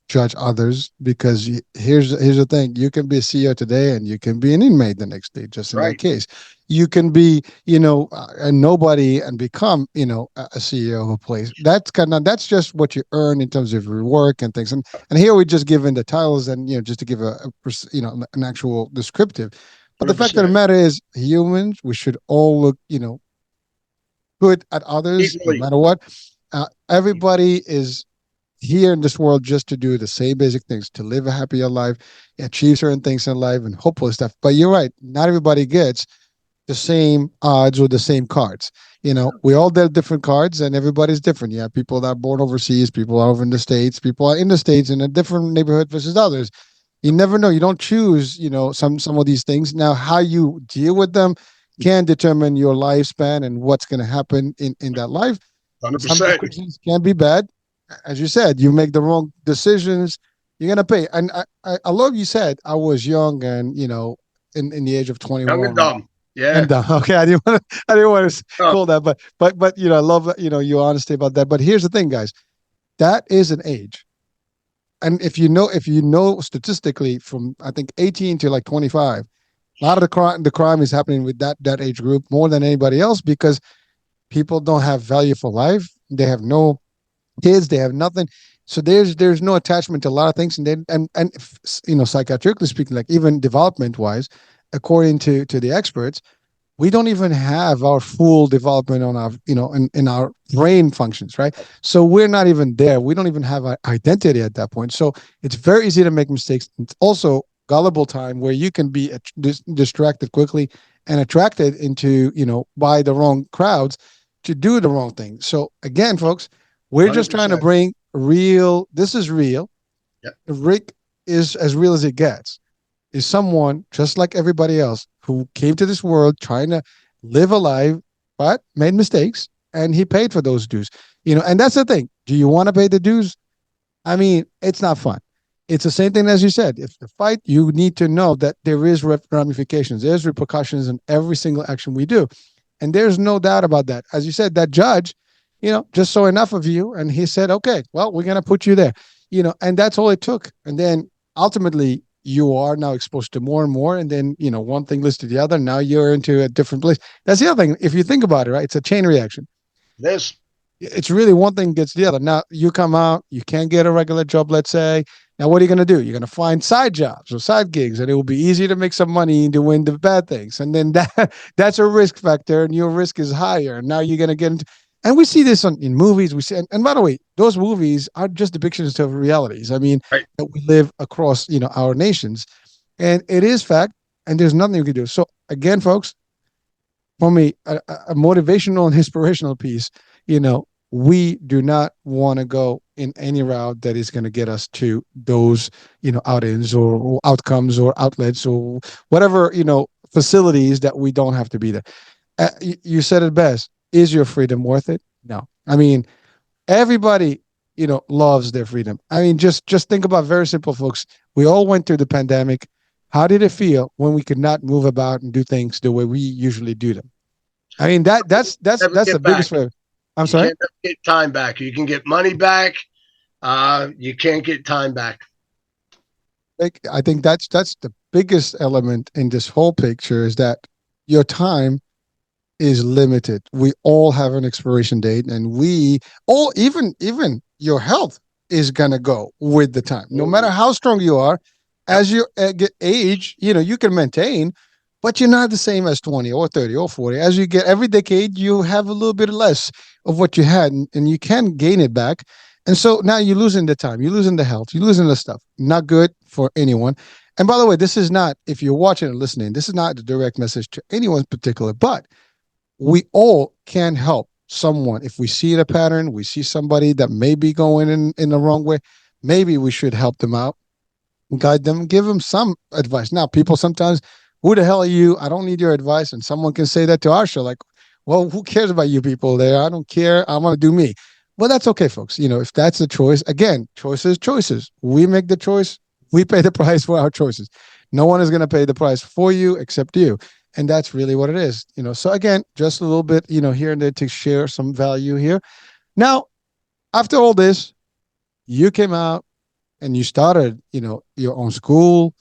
judge others, because here's the thing: you can be a CEO today, and you can be an inmate the next day. Just in that Right. case, you can be, a nobody and become, a CEO of a place. That's just what you earn in terms of your work and things. And here we're just given the titles, and just to give an actual descriptive. But the fact of the 100%. matter is, humans, we should all look, good at others, no Equally. matter what. Everybody is here in this world just to do the same basic things, to live a happier life, achieve certain things in life, and hopefully stuff. But you're right, not everybody gets the same odds or the same cards. We all dealt different cards, and everybody's different. You have people that are born overseas, people are over in the States, people are in the States in a different neighborhood versus others. You never know. You don't choose, some of these things. Now, how you deal with them can determine your lifespan and what's going to happen in that life. Some 100%. decisions can be bad. As you said, you make the wrong decisions, you're going to pay. And I love you said I was young and, in the age of Young and 21 dumb. Yeah. and dumb. Okay. I didn't want to Oh, call that, but, I love, your honesty about that. But here's the thing, guys, that is an age. And if you know statistically from, I think, 18 to like 25, a lot of the crime is happening with that age group more than anybody else because people don't have value for life. They have no kids, they have nothing. So there's no attachment to a lot of things, and then and psychiatrically speaking, like even development wise, according to the experts, we don't even have our full development on our in our brain functions, right? So we're not even there. We don't even have an identity at that point. So it's very easy to make mistakes. It's also gullible time where you can be distracted quickly and attracted into by the wrong crowds to do the wrong thing. So again, folks, we're just trying to 100%. bring real. This is real. Yep. Rick is as real as it gets, is someone just like everybody else who came to this world trying to live a life, but made mistakes, and he paid for those dues. And that's the thing. Do you want to pay the dues? I mean, it's not fun. It's the same thing as you said. If the fight, you need to know that there is ramifications, there's repercussions in every single action we do. And there's no doubt about that. As you said, that judge, just saw enough of you and he said, okay, well, we're going to put you there, and that's all it took. And then ultimately, you are now exposed to more and more. And then, one thing leads to the other. Now you're into a different place. That's the other thing. If you think about it, right, it's a chain reaction. This. It's really one thing gets the other. Now you come out, you can't get a regular job, let's say. Now, what are you going to do? You're going to find side jobs or side gigs, and it will be easier to make some money doing the bad things. And then that's a risk factor, and your risk is higher. And now you're going to get into, and we see this in movies. We see, and by the way, those movies are just depictions of realities. I mean, Right. that we live across, our nations, and it is fact. And there's nothing you can do. So again, folks, for me, a motivational and inspirational piece, we do not want to go in any route that is going to get us to those, outings or outcomes or outlets or whatever, facilities that we don't have to be there. You said it best. Is your freedom worth it? No. I mean, everybody, loves their freedom. I mean, just think about very simple, folks. We all went through the pandemic. How did it feel when we could not move about and do things the way we usually do them? I mean, Never that's the get back. biggest way. I'm You sorry. can't never get time back. You can get money back. You can't get time back. Like, I think that's the biggest element in this whole picture is that your time is limited. We all have an expiration date, and we all, even your health is gonna go with the time. No matter Ooh. how strong you are, Yep. as you get age, you can maintain, but you're not the same as 20 or 30 or 40. As you get every decade, you have a little bit less of what you had, and you can gain it back. And so now you're losing the time, you're losing the health, you're losing the stuff. Not good for anyone. And by the way, this is not, if you're watching and listening, this is not a direct message to anyone in particular, but we all can help someone. If we see the pattern, we see somebody that may be going in the wrong way, maybe we should help them out, guide them, give them some advice. Now, people sometimes, who the hell are you? I don't need your advice. And someone can say that to our show, like, well, who cares about you people there? I don't care. I'm going to do me. Well, that's okay, folks. If that's the choice, again, choices. We make the choice. We pay the price for our choices. No one is going to pay the price for you except you. And that's really what it is. So again, just a little bit, here and there to share some value here. Now, after all this, you came out and you started, your own school,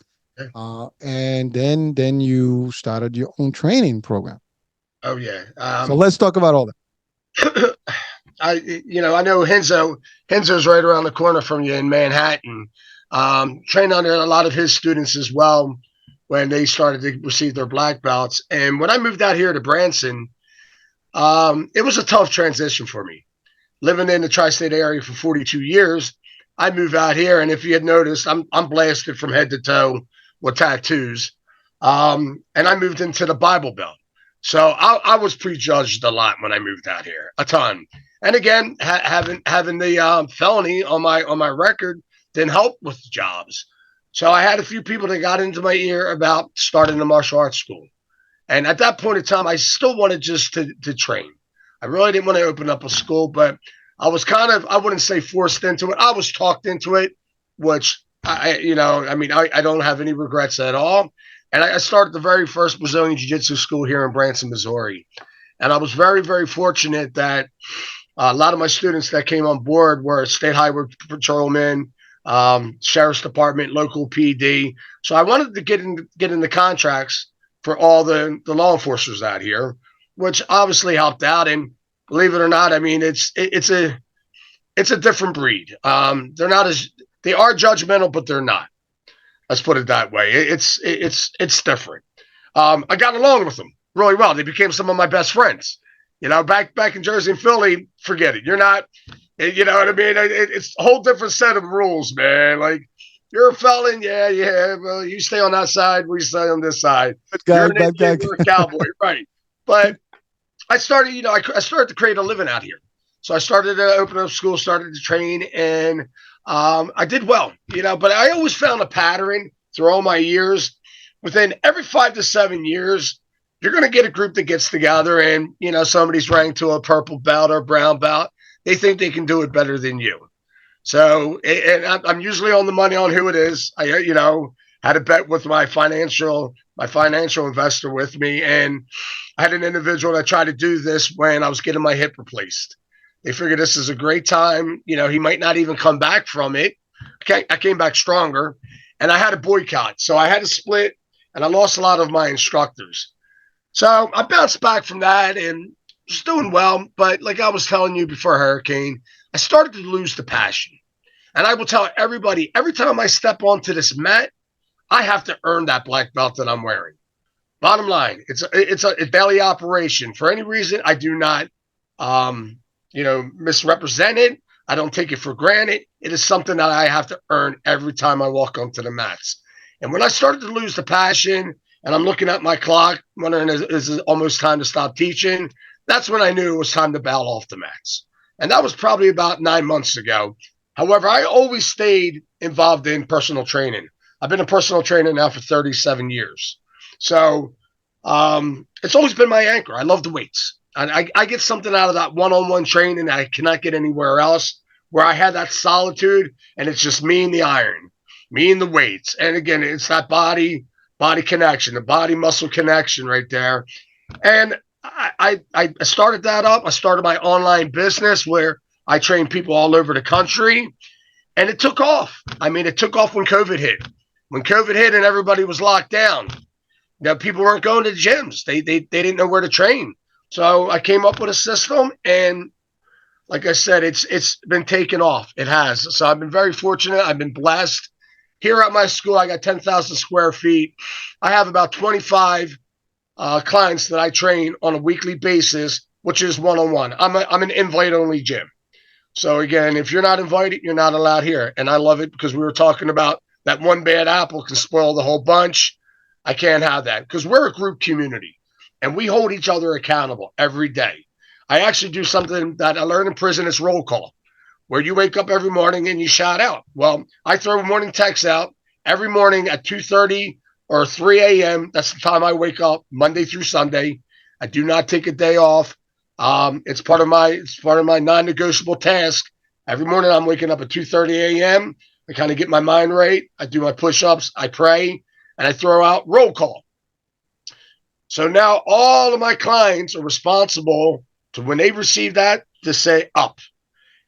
and then you started your own training program. Oh yeah. So let's talk about all that. I know Henzo's right around the corner from you in Manhattan. Trained under a lot of his students as well when they started to receive their black belts. And when I moved out here to Branson, it was a tough transition for me. Living in the tri-state area for 42 years, I moved out here, and if you had noticed, I'm blasted from head to toe with tattoos. And I moved into the Bible Belt. So I was prejudged a lot when I moved out here, a ton. And again, having the felony on my record didn't help with the jobs. So I had a few people that got into my ear about starting a martial arts school. And at that point in time, I still wanted just to train. I really didn't want to open up a school, but I was kind of, I wouldn't say forced into it. I was talked into it, which I don't have any regrets at all. And I started the very first Brazilian Jiu Jitsu school here in Branson, Missouri. And I was very, very fortunate that a lot of my students that came on board were state highway patrolmen, sheriff's department, local PD. So I wanted to get in the contracts for all the law enforcers out here, which obviously helped out. And believe it or not, I mean it's a different breed. They're not as they are judgmental, but they're not. Let's put it that way. It's different. I got along with them really well. They became some of my best friends. Back in Jersey and Philly, forget it. You're not. You know what I mean? It's a whole different set of rules, man. Like you're a felon, yeah, yeah. Well, you stay on that side, we stay on this side. Good You're guy, an bad guy. Indian, you're a cowboy, right? But I started, I started to create a living out here. So I started to open up school, started to train, and I did well, But I always found a pattern through all my years. Within every 5 to 7 years, you're going to get a group that gets together, and somebody's ranked to a purple belt or brown belt. They think they can do it better than you. So, and I'm usually on the money on who it is. I, had a bet with my financial investor with me, and I had an individual that tried to do this when I was getting my hip replaced. They figured this is a great time. He might not even come back from it. Okay, I came back stronger, and I had a boycott. So I had to split, and I lost a lot of my instructors. So I bounced back from that and was doing well. But like I was telling you before Hurricane, I started to lose the passion. And I will tell everybody, every time I step onto this mat, I have to earn that black belt that I'm wearing. Bottom line, it's a daily operation. For any reason, I do not, misrepresent it. I don't take it for granted. It is something that I have to earn every time I walk onto the mats. And when I started to lose the passion, and I'm looking at my clock, wondering is it almost time to stop teaching, that's when I knew it was time to bow off the mats. And that was probably about 9 months ago. However, I always stayed involved in personal training. I've been a personal trainer now for 37 years. So it's always been my anchor. I love the weights. I get something out of that one-on-one training that I cannot get anywhere else, where I had that solitude and it's just me and the iron, me and the weights. And again, it's that body connection, the body muscle connection right there. And I started that up. I started my online business where I train people all over the country, and it took off. I mean, it took off when COVID hit. When COVID hit and everybody was locked down, people weren't going to the gyms. They didn't know where to train. So I came up with a system, and like I said, it's been taken off. It has. So I've been very fortunate. I've been blessed. Here at my school, I got 10,000 square feet. I have about 25 clients that I train on a weekly basis, which is one-on-one. I'm an invite-only gym. So again, if you're not invited, you're not allowed here. And I love it because we were talking about that one bad apple can spoil the whole bunch. I can't have that because we're a group community and we hold each other accountable every day. I actually do something that I learned in prison. It's roll call, where you wake up every morning and you shout out. Well, I throw morning texts out every morning at 2:30 or 3 a.m. That's the time I wake up Monday through Sunday. I do not take a day off. It's part of my non-negotiable task. Every morning I'm waking up at 2:30 a.m. I kind of get my mind right. I do my push-ups, I pray, and I throw out roll call. So now all of my clients are responsible to, when they receive that, to say up.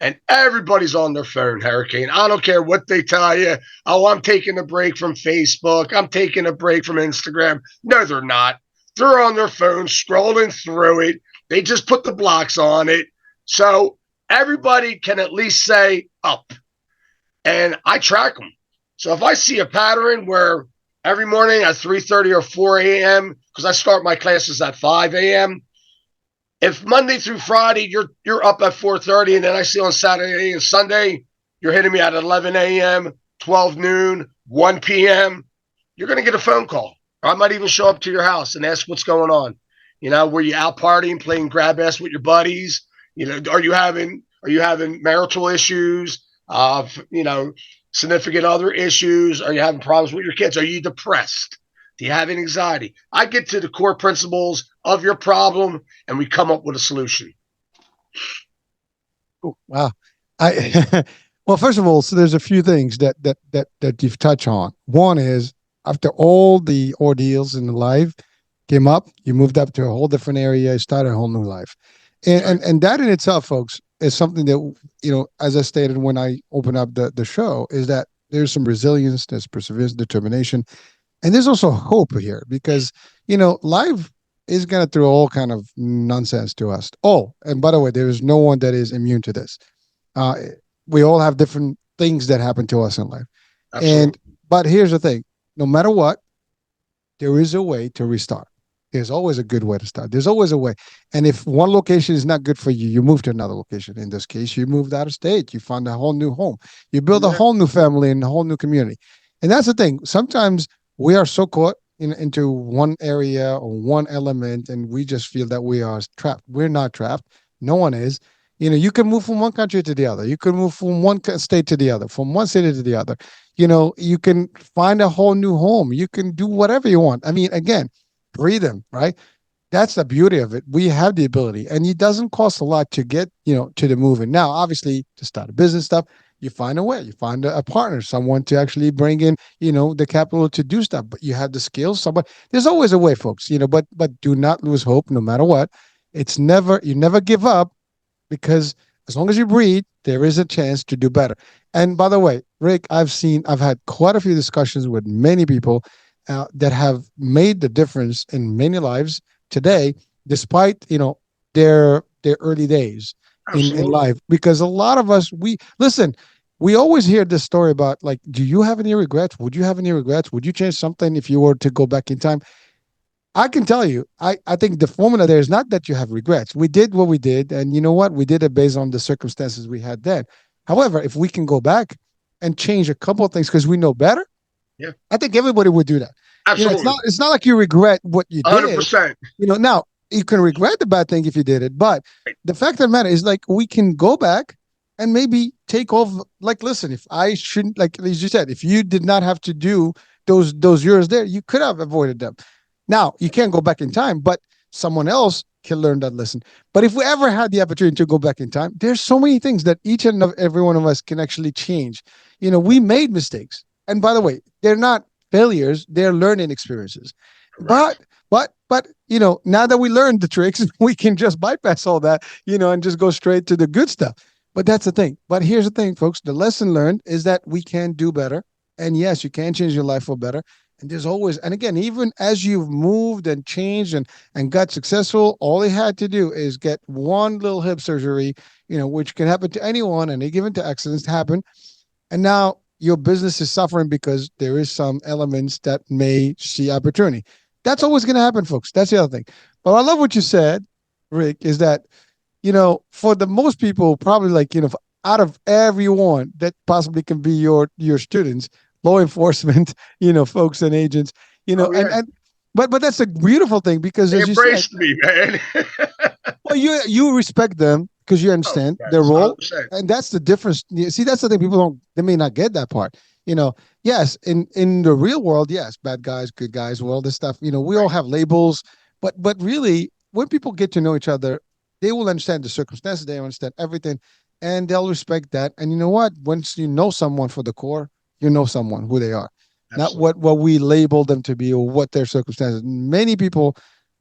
And everybody's on their phone, Hurricane. I don't care what they tell you. Oh, I'm taking a break from Facebook. I'm taking a break from Instagram. No, they're not. They're on their phone scrolling through it. They just put the blocks on it. So everybody can at least say up. And I track them. So if I see a pattern where every morning at 3:30 or 4 a.m., because I start my classes at 5 a.m., if Monday through Friday you're up at 4:30, and then I see on Saturday and Sunday you're hitting me at 11 a.m., 12 noon, 1 p.m., you're going to get a phone call. Or I might even show up to your house and ask what's going on. Were you out partying, playing grab ass with your buddies? Are you having marital issues? Significant other issues? Are you having problems with your kids? Are you depressed? Do you have anxiety? I get to the core principles of your problem, and we come up with a solution. Ooh, wow. I well, first of all, so there's a few things that you've touched on. One is after all the ordeals in life came up, you moved up to a whole different area, started a whole new life, and Right. that in itself, folks, is something that as I stated when I opened up the show, is that there's some resilience, there's perseverance, determination, and there's also hope here because life is going to throw all kind of nonsense to us. Oh, and by the way, there is no one that is immune to this. uh, we all have different things that happen to us in life. And Absolutely. but here's the thing: no matter what, there is a way to restart. There's always a good way to start. There's always a way. And if one location is not good for you, you move to another location. In this case, you moved out of state. You found a whole new home. You build a Yeah. whole new family and a whole new community. And that's the thing. Sometimes we are so caught into one area or one element, and we just feel that we are trapped. We're not trapped. No one is. You can move from one country to the other. You can move from one state to the other, from one city to the other. You can find a whole new home. You can do whatever you want. I mean, again, freedom, right? That's the beauty of it. We have the ability, and it doesn't cost a lot to get, to the moving. Now, obviously, to start a business stuff, you find a way. You find a partner, someone to actually bring in, the capital to do stuff. But you have the skills. Someone, there's always a way, folks. But do not lose hope, no matter what. You never give up because as long as you breathe, there is a chance to do better. And by the way, Rick, I've had quite a few discussions with many people that have made the difference in many lives today, despite their early days in Absolutely. life. Because a lot of us, we listen. We always hear this story about like, do you have any regrets? Would you have any regrets? Would you change something if you were to go back in time? I can tell you, I think the formula there is not that you have regrets. We did what we did, and you know what? We did it based on the circumstances we had then. However, if we can go back and change a couple of things because we know better, Yeah. I think everybody would do that. It's not Absolutely. like you regret what you did. 100%. Now you can regret the bad thing if you did it, but the fact of the matter is like we can go back and maybe take off. Like, listen, if I shouldn't, like as you said, if you did not have to do those years there, you could have avoided them. Now, you can't go back in time, but someone else can learn that lesson. But if we ever had the opportunity to go back in time, there's so many things that each and every one of us can actually change. We made mistakes. And by the way, they're not failures, they're learning experiences. But Correct. now that we learned the tricks, we can just bypass all that, and just go straight to the good stuff. But that's the thing. But here's the thing, folks. The lesson learned is that we can do better. And yes, you can change your life for better. And there's always, and again, even as you've moved and changed and got successful, all they had to do is get one little hip surgery, which can happen to anyone, and they given to accidents to happen. And now your business is suffering because there is some elements that may see opportunity. That's always going to happen, folks. That's the other thing. But I love what you said, Rick, is that, for the most people, probably like, out of everyone that possibly can be your students, law enforcement, folks and agents, Oh, yeah. and but that's a beautiful thing because They as you said, embraced me, man. well, you respect them because you Oh, understand their yes. role, 100%. and that's the difference. See, that's the thing. People don't. They may not get that part. Yes, in the real world, yes, bad guys, good guys, well, this stuff. We all Right. have labels, but really, when people get to know each other, they will understand the circumstances. They understand everything, and they'll respect that. And you know what? Once you know someone for the core, you know someone who they are, not Absolutely. what we label them to be or what their circumstances. Many people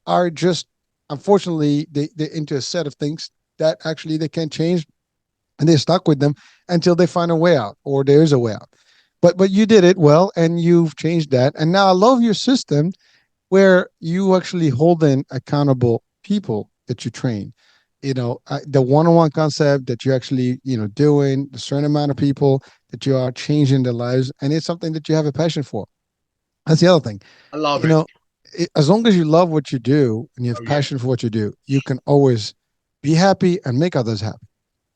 are just unfortunately they're into a set of things that actually they can't change, and they're stuck with them until they find a way out or there is a way out. But you did it well, and you've changed that, and now I love your system where you actually hold in accountable people that you train. The one-on-one concept that you actually doing a certain amount of people that you are changing their lives, and it's something that you have a passion for. That's the other thing. I love you it. know as long as you love what you do and you Oh, have yeah. passion for what you do, you can always be happy and make others happy.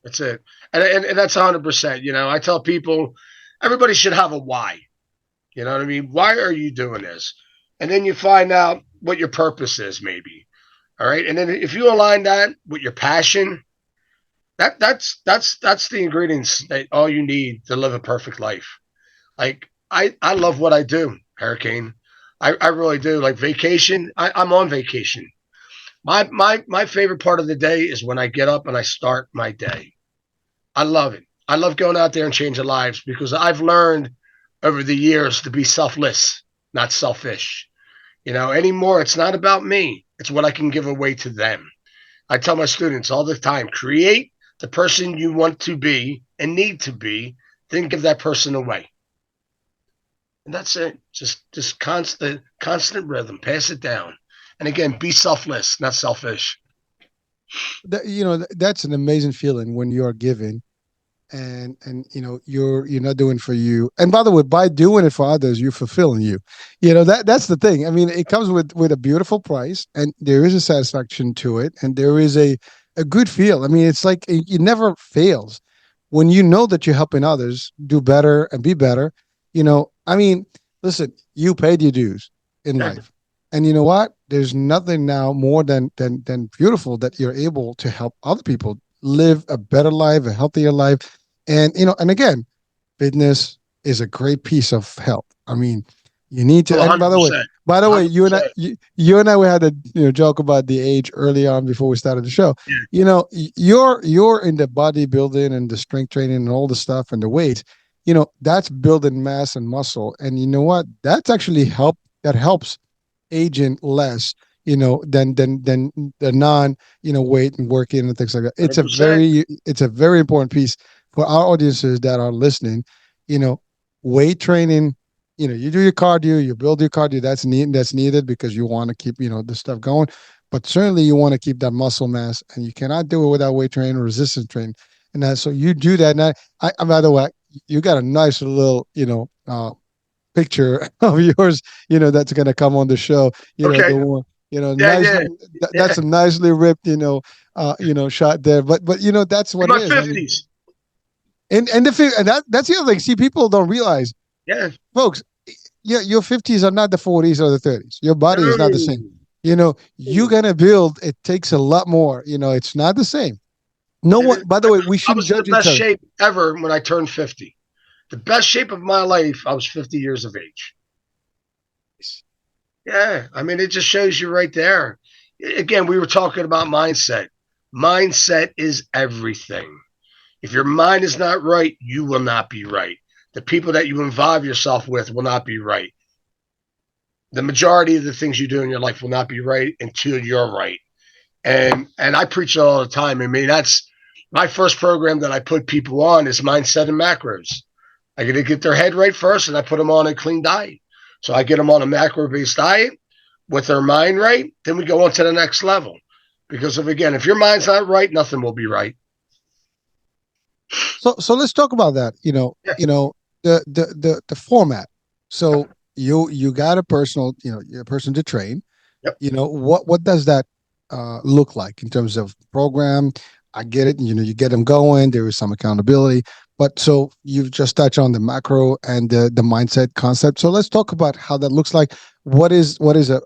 That's it. And that's 100%. I tell people everybody should have a why. You know what I mean? Why are you doing this? And then you find out what your purpose is, maybe. All right. And then if you align that with your passion, that's the ingredients that all you need to live a perfect life. Like I love what I do, Hurricane. I really do. Like vacation, I'm on vacation. My favorite part of the day is when I get up and I start my day. I love it. I love going out there and changing lives because I've learned over the years to be selfless, not selfish. Anymore it's not about me. It's what I can give away to them. I tell my students all the time, create the person you want to be and need to be, then give that person away. And that's it. Just constant rhythm. Pass it down. And again, be selfless, not selfish. That's an amazing feeling when you're giving and you're not doing for you. And by the way, by doing it for others, you're fulfilling you. That's the thing. I mean, it comes with a beautiful price, and there is a satisfaction to it, and there is a good feel. I mean, it's like it never fails when you know that you're helping others do better and be better. I mean, listen, you paid your dues in Yeah, life. And you know what? There's nothing now more than beautiful that you're able to help other people live a better life, a healthier life. And again, fitness is a great piece of health. I mean, you need to. well, And by the way, 100%. you and I, 100%. you and I, we had a joke about the age early on before we started the show. Yeah, You're in the bodybuilding and the strength training and all the stuff and the weights. That's building mass and muscle. And you know what? That's actually help. That helps aging less, than the non, weight and working and things like that. It's a 100%. very important piece for our audiences that are listening. You know, weight training. You do your cardio, you build your cardio. That's needed because you want to keep the stuff going. But certainly you want to keep that muscle mass, and you cannot do it without weight training or resistance training. And so you do that. And by the way, you got a nice little picture of yours, that's going to come on the show, Okay. the one, Yeah, nice, yeah, that's yeah. a nicely ripped, shot there. But that's In what it my is. I mean, 50s. and that's the other thing. See, people don't realize, Yeah. folks, yeah, your 50s are not the 40s or the 30s. Your body is not the same. No. You're going to build, it takes a lot more, it's not the same. No It one, is. by the way, we I shouldn't was in the judge each best other. shape ever when I turned 50. The best shape of my life, I was 50 years of age. Yeah, I mean, it just shows you right there. Again, we were talking about mindset. Mindset is everything. If your mind is not right, you will not be right. The people that you involve yourself with will not be right. The majority of the things you do in your life will not be right until you're right. And I preach it all the time. I mean, that's my first program that I put people on is mindset and macros. I got to get their head right first, and I put them on a clean diet. So I get them on a macro-based diet with their mind right. Then we go on to the next level. Because if your mind's not right, nothing will be right. So let's talk about that. Yeah. The format. So you got a personal, a person to train. Yep. What does that look like in terms of program? I get it. You get them going. There is some accountability. But so you've just touched on the macro and the mindset concept. So let's talk about how that looks like. What is a,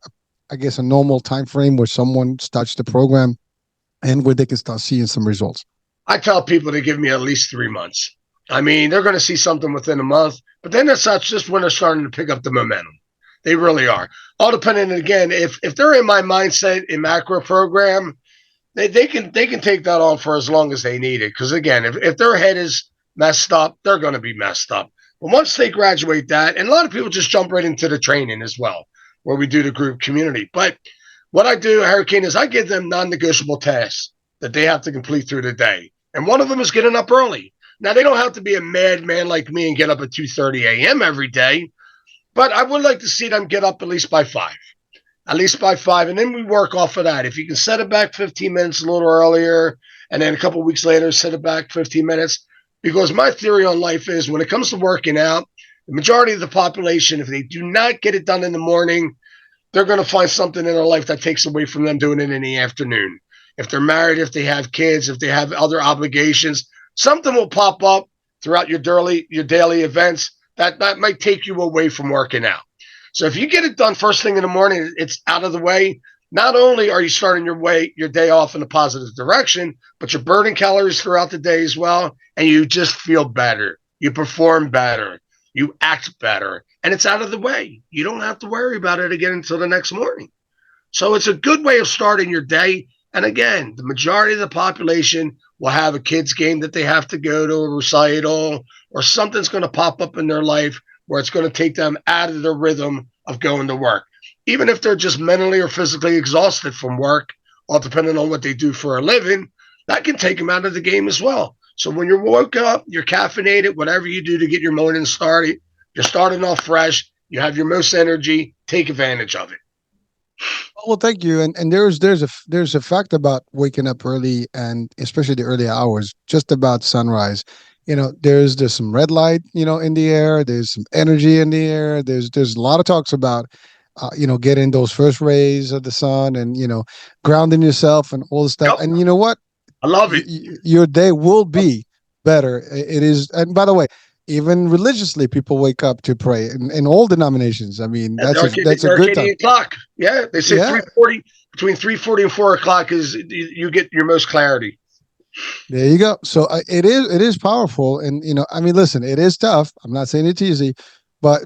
I guess, a normal time frame where someone starts the program and where they can start seeing some results. I tell people to give me at least 3 months. I mean, they're going to see something within a month, but then that's not just when they're starting to pick up the momentum. They really are. All depending again, if they're in my mindset in macro program, they can take that on for as long as they need it. Because again, if their head is messed up, they're going to be messed up. But once they graduate that, and a lot of people just jump right into the training as well, where we do the group community. But what I do, Hurricane, is I give them non-negotiable tasks that they have to complete through the day. And one of them is getting up early. Now they don't have to be a madman like me and get up at 2:30 a.m. every day, but I would like to see them get up at least by 5, and then we work off of that. If you can set it back 15 minutes a little earlier, and then a couple of weeks later set it back 15 minutes, because my theory on life is when it comes to working out, the majority of the population, if they do not get it done in the morning, they're going to find something in their life that takes away from them doing it in the afternoon. If they're married, if they have kids, if they have other obligations, something will pop up throughout your daily events that might take you away from working out. So if you get it done first thing in the morning, it's out of the way. not only are you starting your day off in a positive direction, but you're burning calories throughout the day as well, and you just feel better. You perform better. You act better, and it's out of the way. You don't have to worry about it again until the next morning. So it's a good way of starting your day. And again, the majority of the population will have a kids game that they have to go to, a recital, or something's going to pop up in their life where it's going to take them out of the rhythm of going to work. Even if they're just mentally or physically exhausted from work, all depending on what they do for a living, that can take them out of the game as well. So when you're woke up, you're caffeinated, whatever you do to get your morning started, you're starting off fresh, you have your most energy, take advantage of it. Well, thank you. And there's a fact about waking up early, and especially the early hours, just about sunrise. There's some red light, in the air. There's some energy in the air. There's a lot of talks about, getting those first rays of the sun, and grounding yourself and all the stuff. Yep, And you know what? I love it. Your day will be better. It is. And by the way, even religiously, people wake up to pray in all denominations. I mean, And that's the a good time. Arcadian clock. Yeah, they say Yeah, 3:40, between 3:40 and 4 o'clock is you get your most clarity. there you go. So it is powerful, and I mean, listen, it is tough. I'm not saying it's easy, but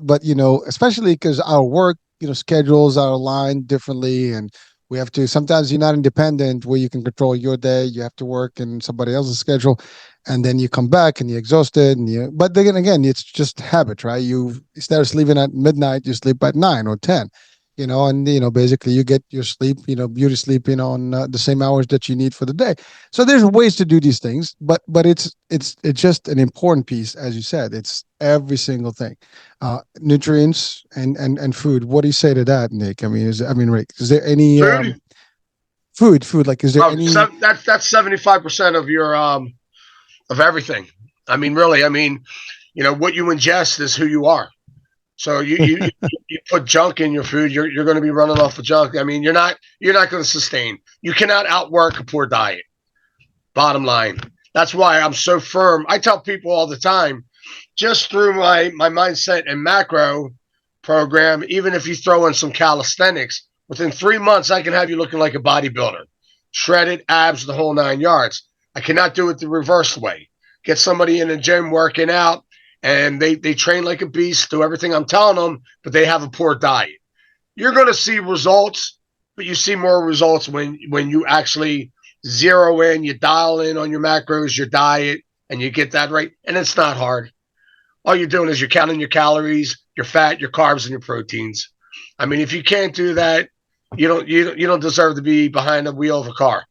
especially because our work, schedules are aligned differently, and we have to. Sometimes you're not independent where you can control your day. You have to work in somebody else's schedule, and then you come back and you're exhausted, and you. But then again, it's just habit, right? You instead of sleeping at midnight, you sleep at 9 or 10. And basically you get your sleep, beauty sleeping on the same hours that you need for the day. So there's ways to do these things, but it's just an important piece, as you said. It's every single thing, nutrients and food. What do you say to that, Nick? Rick, is there any Food, food, like, is there any? that's 75% of your of everything. I mean, really, I mean, what you ingest is who you are. So you put junk in your food, you're going to be running off of junk. I mean, you're not going to sustain. You cannot outwork a poor diet. Bottom line. That's why I'm so firm. I tell people all the time, just through my mindset and macro program, even if you throw in some calisthenics, within 3 months I can have you looking like a bodybuilder, shredded abs, the whole 9 yards. I cannot do it the reverse way. Get somebody in the gym working out, and they train like a beast, do everything I'm telling them, but they have a poor diet. You're going to see results, but you see more results when you actually zero in, you dial in on your macros, your diet, and you get that right. And it's not hard. All you're doing is you're counting your calories, your fat, your carbs, and your proteins. I mean, if you can't do that, you don't deserve to be behind the wheel of a car.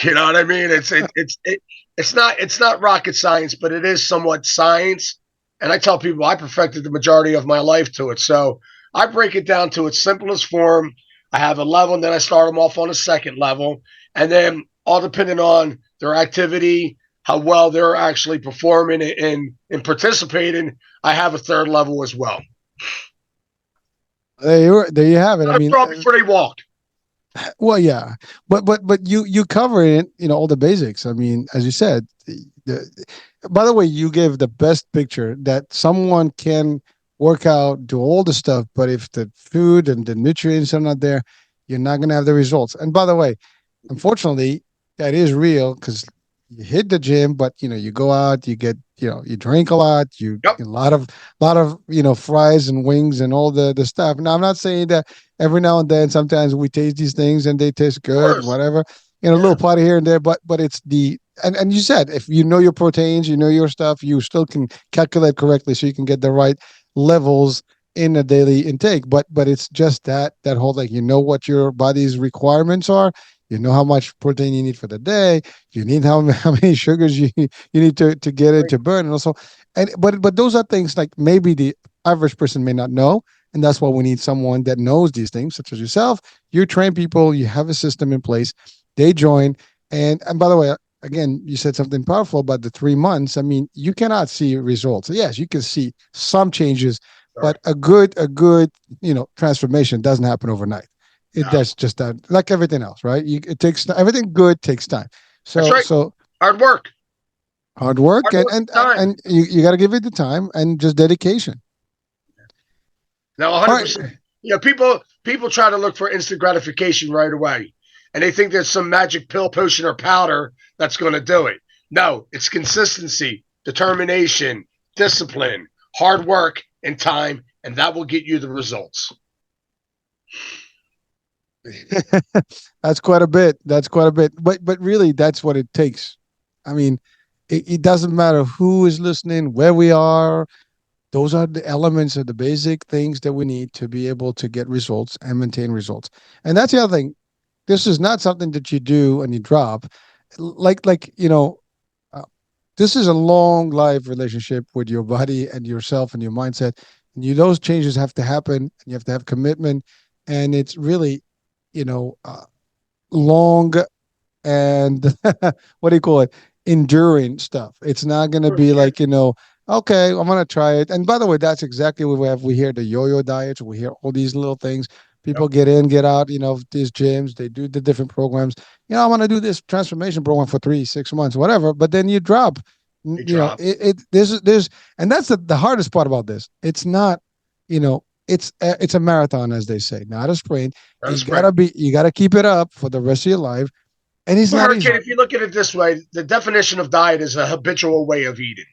You know what I mean? It's not rocket science, but it is somewhat science. And I tell people I perfected the majority of my life to it. So I break it down to its simplest form. I have a level, and then I start them off on a second level. And then all depending on their activity, how well they're actually performing and participating, I have a third level as well. There you have it. I I mean, brought before they walked. well, yeah, but you cover it, all the basics. I mean, as you said, by the way, you gave the best picture that someone can work out, do all the stuff, but if the food and the nutrients are not there, you're not going to have the results. And by the way, unfortunately, that is real because you hit the gym, but you go out, you get, you drink a lot, you Yep, a lot of fries and wings and all the stuff. Now, I'm not saying that every now and then, sometimes we taste these things and they taste of good, course. whatever, a Yeah, little party here and there, but it's the and you said if you know your proteins, you know your stuff, you still can calculate correctly, so you can get the right levels in a daily intake. But it's just that whole, like, what your body's requirements are. You know how much protein you need for the day. You need how many sugars you need to get it to burn, and also, but those are things like maybe the average person may not know, and that's why we need someone that knows these things, such as yourself. You train people, you have a system in place, they join, and by the way, again, you said something powerful about the 3 months. I mean, you cannot see results. Yes, you can see some changes, sorry. but a good transformation doesn't happen overnight. It No, does just that, like everything else, right? It takes everything good takes time. that's So right. so Hard work. hard work, Hard and work and and time. and you got to give it the time and just dedication. Now, All 100%. right. People try to look for instant gratification right away, and they think there's some magic pill, potion, or powder that's going to do it. No, it's consistency, determination, discipline, hard work, and time, and that will get you the results. That's quite a bit. That's quite a bit. But really, that's what it takes. I mean, it doesn't matter who is listening, where we are. Those are the elements of the basic things that we need to be able to get results and maintain results. And that's the other thing. This is not something that you do and you drop. Like uh, this is a long life relationship with your body and yourself and your mindset. And those changes have to happen. And you have to have commitment, and it's really you know uh, long and what do you call it? Enduring stuff. It's not going to be Yeah, like, okay, I'm going to try it. And by the way, that's exactly what we have. We hear the yo-yo diets. We hear all these little things. People yep, get in, get out, these gyms, they do the different programs. I want to do this transformation program for 3, 6 months, whatever. But then you drop, you drop. there's, and that's the hardest part about this. It's not, it's a marathon, as they say, not a sprint. Not a sprint. You gotta keep it up for the rest of your life. And it's Well, not easy. Hurricane, if you look at it this way, the definition of diet is a habitual way of eating.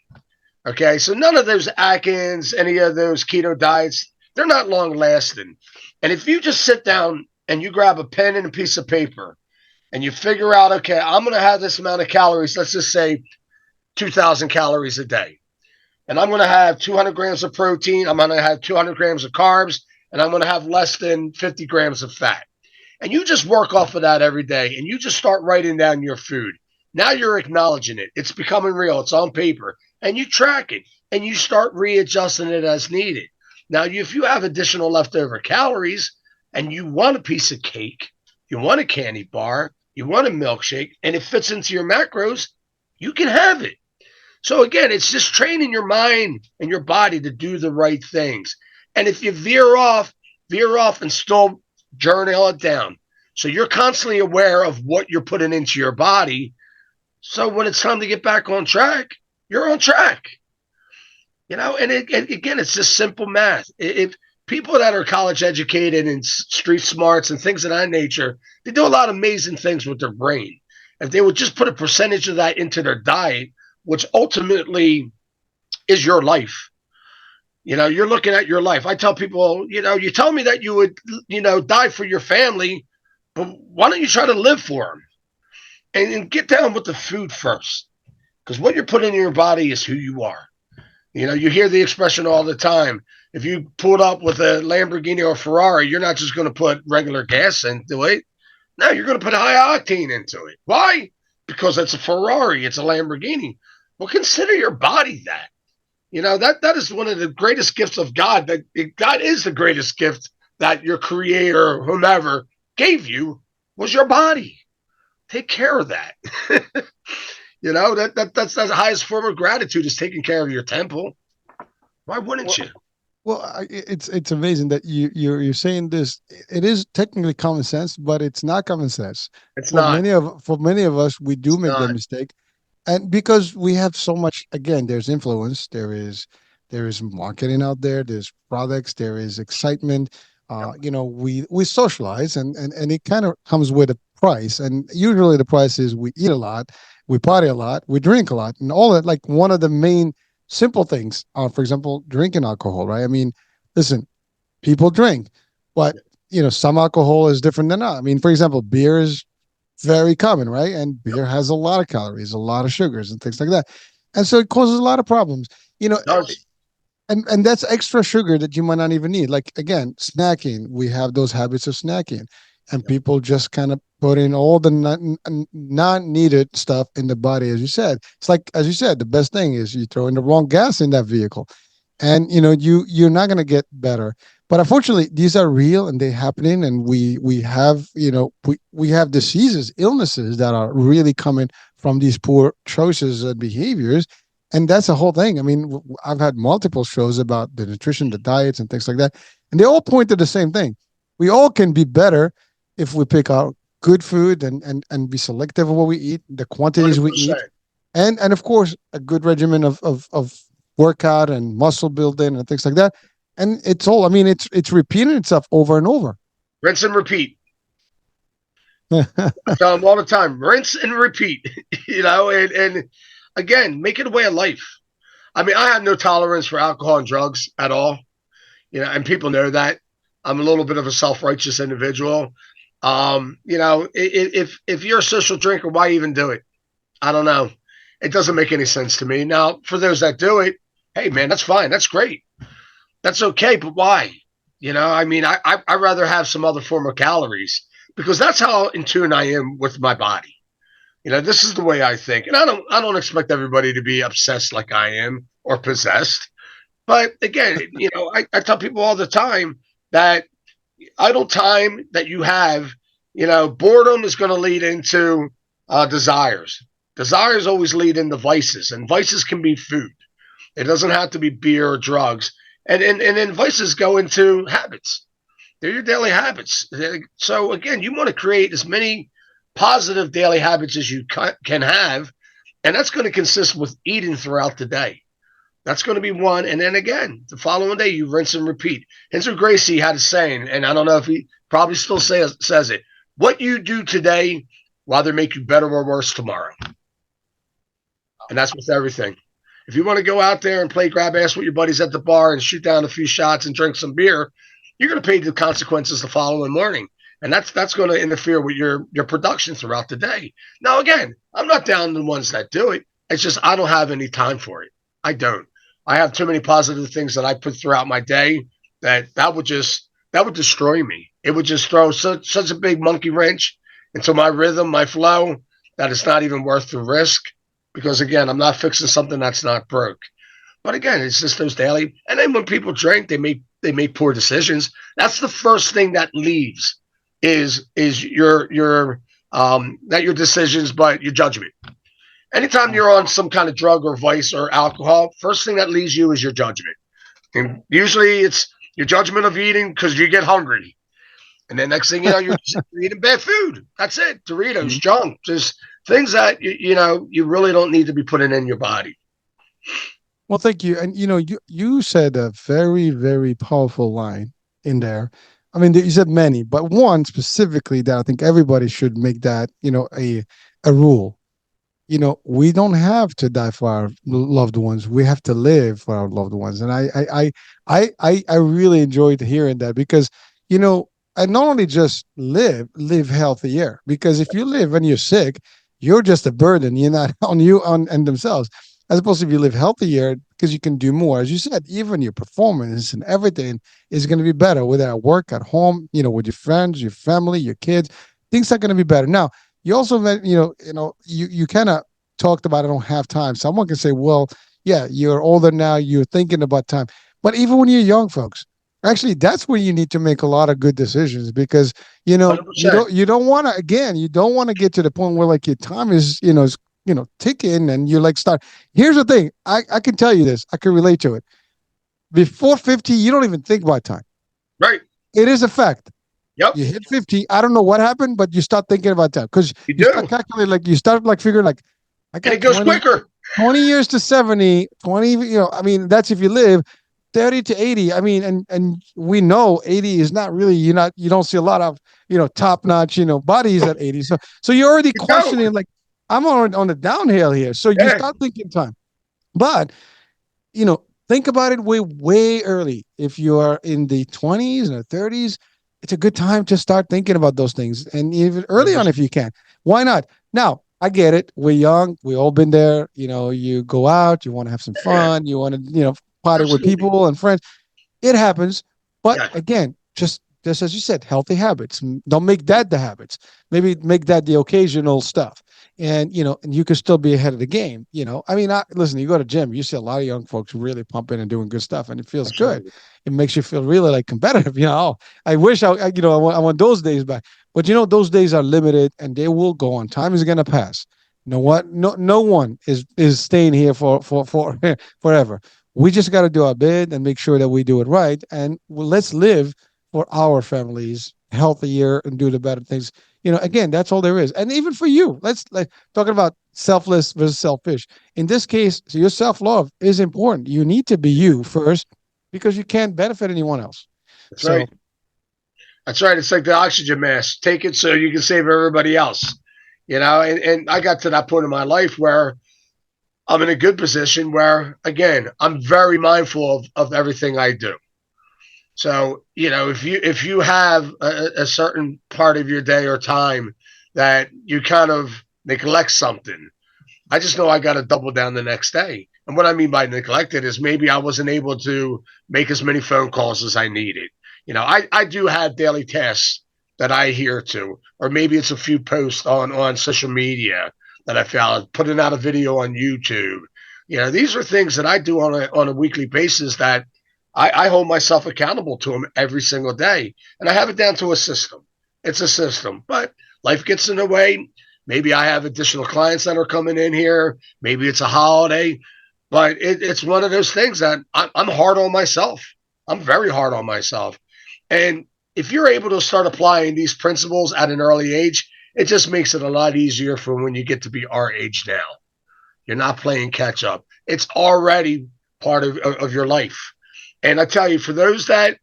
Okay, so none of those Atkins, any of those keto diets, they're not long lasting. And if you just sit down and you grab a pen and a piece of paper and you figure out, okay, I'm going to have this amount of calories, let's just say 2,000 calories a day. And I'm going to have 200 grams of protein, I'm going to have 200 grams of carbs, and I'm going to have less than 50 grams of fat. And you just work off of that every day and you just start writing down your food. Now you're acknowledging it. It's becoming real. It's on paper. And you track it and you start readjusting it as needed. Now, if you have additional leftover calories and you want a piece of cake, you want a candy bar, you want a milkshake, and it fits into your macros, you can have it. So again, it's just training your mind and your body to do the right things. And if you veer off and still journal it down. So you're constantly aware of what you're putting into your body. So when it's time to get back on track, you're on track. Again, it's just simple math. If people that are college educated and street smarts and things of that nature, they do a lot of amazing things with their brain. If they would just put a percentage of that into their diet, which ultimately is your life. You're looking at your life. I tell people, you tell me that you would, die for your family, but why don't you try to live for them and get down with the food first? Because what you're putting in your body is who you are. You hear the expression all the time. If you pulled up with a Lamborghini or Ferrari, you're not just going to put regular gas into it. No, you're going to put high octane into it. Why? Because it's a Ferrari, it's a Lamborghini. Well, consider your body that. That is one of the greatest gifts of God. That God is the greatest gift that your creator, whomever, gave you was your body. Take care of that. That's the highest form of gratitude is taking care of your temple. Why wouldn't Well, you? it's amazing that you're saying this. It is technically common sense, but it's not common sense. It's For not. many of us, we do It's make that not. mistake, and because we have so much. Again, there's influence. There is marketing out there. There's products. There is excitement. Yep. We socialize, and it kind of comes with a price. And usually, the price is we eat a lot, we party a lot, we drink a lot, and all that. Like one of the main simple things, for example, drinking alcohol, right? I mean, listen, people drink, but some alcohol is different than not. I mean, for example, beer is very common, right? And Yep. beer has a lot of calories, a lot of sugars, and things like that, and so it causes a lot of problems. You know, It does. and that's extra sugar that you might not even need. Like again, snacking, we have those habits of snacking, and Yep. people just kind of put in all the non-needed stuff in the body. As you said, it's like, as you said, the best thing is you throw in the wrong gas in that vehicle, and you're not going to get better. But unfortunately, these are real and they're happening, and we have we have diseases, illnesses that are really coming from these poor choices and behaviors. And that's the whole thing. I mean, I've had multiple shows about the nutrition, the diets, and things like that, and they all point to the same thing. We all can be better if we pick out good food and be selective of what we eat, the quantities we eat, 100%. and of course a good regimen of workout and muscle building and things like that. and it's all. I mean, it's repeating itself over and over. Rinse and repeat. I tell them all the time, rinse and repeat. And again, make it a way of life. I mean, I have no tolerance for alcohol and drugs at all. And people know that. I'm a little bit of a self-righteous individual. If you're a social drinker, why even do it? I don't know. It doesn't make any sense to me. Now, for those that do it, hey man, that's fine. That's great. That's okay. But why? I mean, I'd rather have some other form of calories because that's how in tune I am with my body. This is the way I think. And I don't expect everybody to be obsessed like I am or possessed. But again, I tell people all the time that idle time that you have, boredom is going to lead into desires. Desires always lead into vices, and vices can be food. It doesn't have to be beer or drugs. And then vices go into habits. They're your daily habits. So again, you want to create as many positive daily habits as you can have, and that's going to consist with eating throughout the day. That's going to be one. And then again, the following day, you rinse and repeat. Henry Gracie had a saying, and I don't know if he probably still says it. What you do today will either make you better or worse tomorrow. And that's with everything. If you want to go out there and play grab ass with your buddies at the bar and shoot down a few shots and drink some beer, you're going to pay the consequences the following morning. And that's going to interfere with your production throughout the day. Now, again, I'm not down the ones that do it. It's just I don't have any time for it. I don't. I have too many positive things that I put throughout my day that would destroy me. It would just throw such a big monkey wrench into my rhythm, my flow, that it's not even worth the risk. Because again, I'm not fixing something that's not broke. But again, it's just those daily. And then when people drink, they make poor decisions. That's the first thing that leaves is your not your decisions, but your judgment. Anytime you're on some kind of drug or vice or alcohol, first thing that leaves you is your judgment. And usually it's your judgment of eating because you get hungry. And then next thing you know, you're eating bad food. That's it. Doritos, junk, just things that, you really don't need to be putting in your body. Well, thank you. And you said a very, very powerful line in there. I mean, you said many, but one specifically that I think everybody should make that, a rule. We don't have to die for our loved ones. We have to live for our loved ones. And I really enjoyed hearing that because, and not only just live healthier, because if you live and you're sick, you're just a burden. You're not on you and themselves. As opposed to if you live healthier, because you can do more. As you said, even your performance and everything is going to be better, whether at work, at home, with your friends, your family, your kids. Things are going to be better. Now, you also meant, you kind of talked about I don't have time. Someone can say, well, yeah, you're older now, you're thinking about time. But even when you're young, folks, actually, that's when you need to make a lot of good decisions because, you 100%. don't want to, again, you don't want to get to the point where like your time is, ticking and you like start. Here's the thing. I can tell you this. I can relate to it. Before 50, you don't even think about time. Right. It is a fact. Yep. You hit 50. I don't know what happened, but you start thinking about time because You you do. start calculating, like you start like figuring like, I And got it goes 20, quicker. 20 years to 70, 20, I mean, that's if you live 30 to 80. I mean, and we know 80 is not really, you don't see a lot of, top notch, bodies at 80. So you're already You don't. questioning, like, I'm on the downhill here. So you Yeah. start thinking time. But, think about it way early. If you are in the 20s and the 30s, it's a good time to start thinking about those things. And even early on, if you can. Why not? Now, I get it. We're young. We all been there. You go out, you want to have some Yeah. fun, you want to, party with Absolutely. people and friends. It happens. But Yeah. again, just as you said, healthy habits. Don't make that the habits. Maybe make that the occasional stuff. And and you can still be ahead of the game. I mean, listen, you go to gym, you see a lot of young folks really pumping and doing good stuff, and it feels good. Absolutely. It makes you feel really like competitive. Oh, I wish I want those days back. But those days are limited, and they will go on. Time is gonna pass. You know what? No one is staying here for forever. We just got to do our bit and make sure that we do it right. And let's live for our families healthier and do the better things. Again, that's all there is. And even for you, let's like talking about selfless versus selfish. In this case, your self love is important. You need to be you first, because you can't benefit anyone else. That's So right. That's right. It's like the oxygen mask. Take it so you can save everybody else. And I got to that point in my life where I'm in a good position where, again, I'm very mindful of everything I do. So, if you have a certain part of your day or time that you kind of neglect something, I just know I got to double down the next day. And what I mean by neglected is maybe I wasn't able to make as many phone calls as I needed. I do have daily tasks that I adhere to, or maybe it's a few posts on social media that I found, putting out a video on YouTube. These are things that I do on a weekly basis that I hold myself accountable to them every single day. And I have it down to a system. It's a system, but life gets in the way. Maybe I have additional clients that are coming in here. Maybe it's a holiday, but it's one of those things that I'm hard on myself. I'm very hard on myself. And if you're able to start applying these principles at an early age, it just makes it a lot easier for when you get to be our age now. You're not playing catch up. It's already part of your life. And I tell you, for those that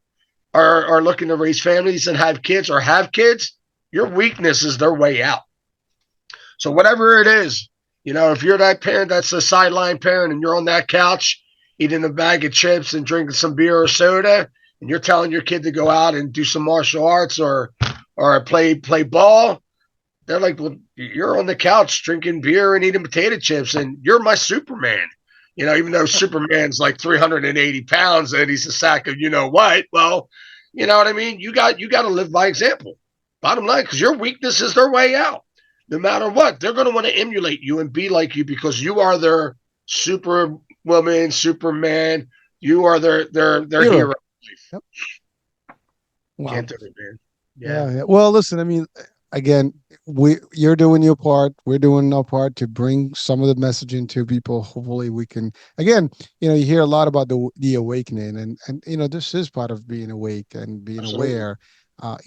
are looking to raise families and have kids or have kids, your weakness is their way out. So whatever it is, if you're that parent that's a sideline parent and you're on that couch eating a bag of chips and drinking some beer or soda, and you're telling your kid to go out and do some martial arts or play ball, they're like, well, you're on the couch drinking beer and eating potato chips, and you're my Superman. Even though Superman's like 380 pounds and he's a sack of what. Well, you know what I mean? You got to live by example. Bottom line, because your weakness is their way out. No matter what, they're going to want to emulate you and be like you because you are their superwoman, Superman. You are their hero. Yep. Wow. Can't do it, man. Yeah. Well, listen, I mean, again, you're doing your part. We're doing our part to bring some of the messaging to people. Hopefully we can, again, you hear a lot about the awakening and this is part of being awake and being Absolutely. aware, of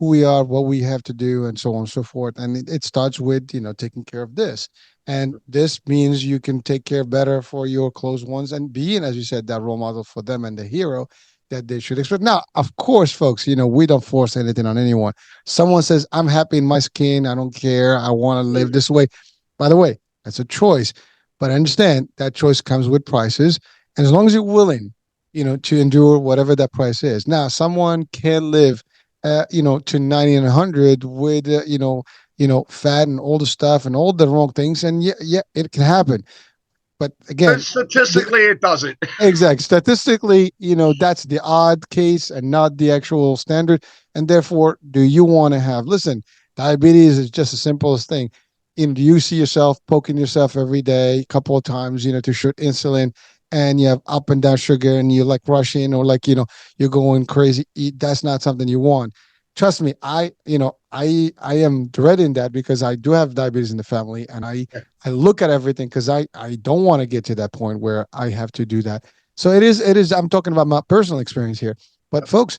who we are, what we have to do, and so on and so forth. And it starts with, taking care of this. And this means you can take care better for your close ones and being, as you said, that role model for them and the hero that they should expect. Now, of course, folks, we don't force anything on anyone. Someone says, I'm happy in my skin. I don't care. I want to live this way. By the way, that's a choice. But I understand that choice comes with prices. And as long as you're willing, to endure whatever that price is. Now, someone can live, to 90 and 100 with, fat and all the stuff and all the wrong things. And yeah, it can happen. But again, statistically, it doesn't. Exactly. Statistically, that's the odd case and not the actual standard. And therefore, do you want to have, listen, diabetes is just the simplest thing. Do you see yourself poking yourself every day, a couple of times, to shoot insulin and you have up and down sugar and you're like rushing or like, you're going crazy. That's not something you want. Trust me, I am dreading that because I do have diabetes in the family and I look at everything because I don't want to get to that point where I have to do that. So it is, I'm talking about my personal experience here, but folks,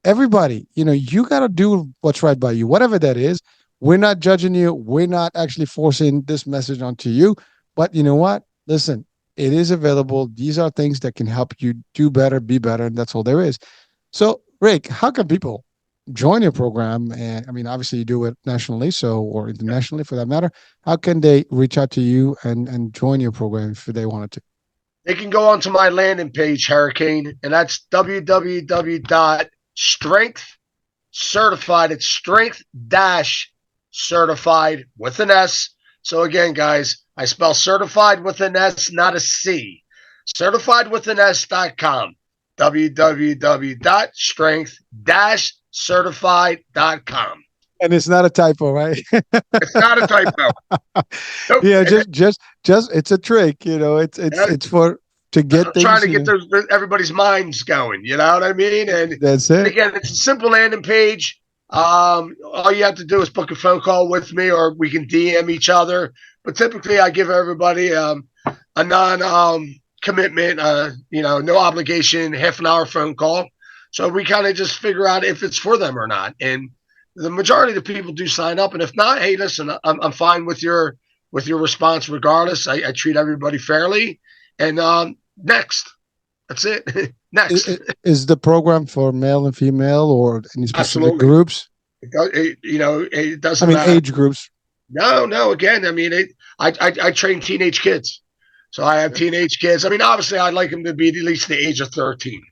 everybody, you got to do what's right by you, whatever that is. We're not judging you. We're not actually forcing this message onto you, but you know what? Listen, it is available. These are things that can help you do better, be better. And that's all there is. So Rick, how can people join your program? And I mean, obviously you do it nationally, or internationally for that matter. How can they reach out to you and join your program if they wanted to? They can go onto my landing page, Hurricane, and that's www.strengthcertified. It's strength-certified with an S. So again, guys, I spell certified with an S, not a C. CertifiedwithaNS.com. www.strength-certified.com. And it's not a typo, right? It's not a typo. Nope. Yeah, just it's a trick, it's for to get things, trying to get everybody's minds going, you know what I mean? And that's it. And again, it's a simple landing page. All you have to do is book a phone call with me, or we can DM each other. But typically, I give everybody a non commitment, no obligation, half an hour phone call. So we kind of just figure out if it's for them or not. And the majority of the people do sign up. And if not, hey, listen, I'm fine with your response regardless. I treat everybody fairly. And next. That's it. Next. Is the program for male and female or any specific Absolutely. groups? It I doesn't mean, matter. age groups. No, no. Again, I mean, I train teenage kids, so I have Okay. teenage kids. I mean, obviously, I'd like them to be at least the age of 13.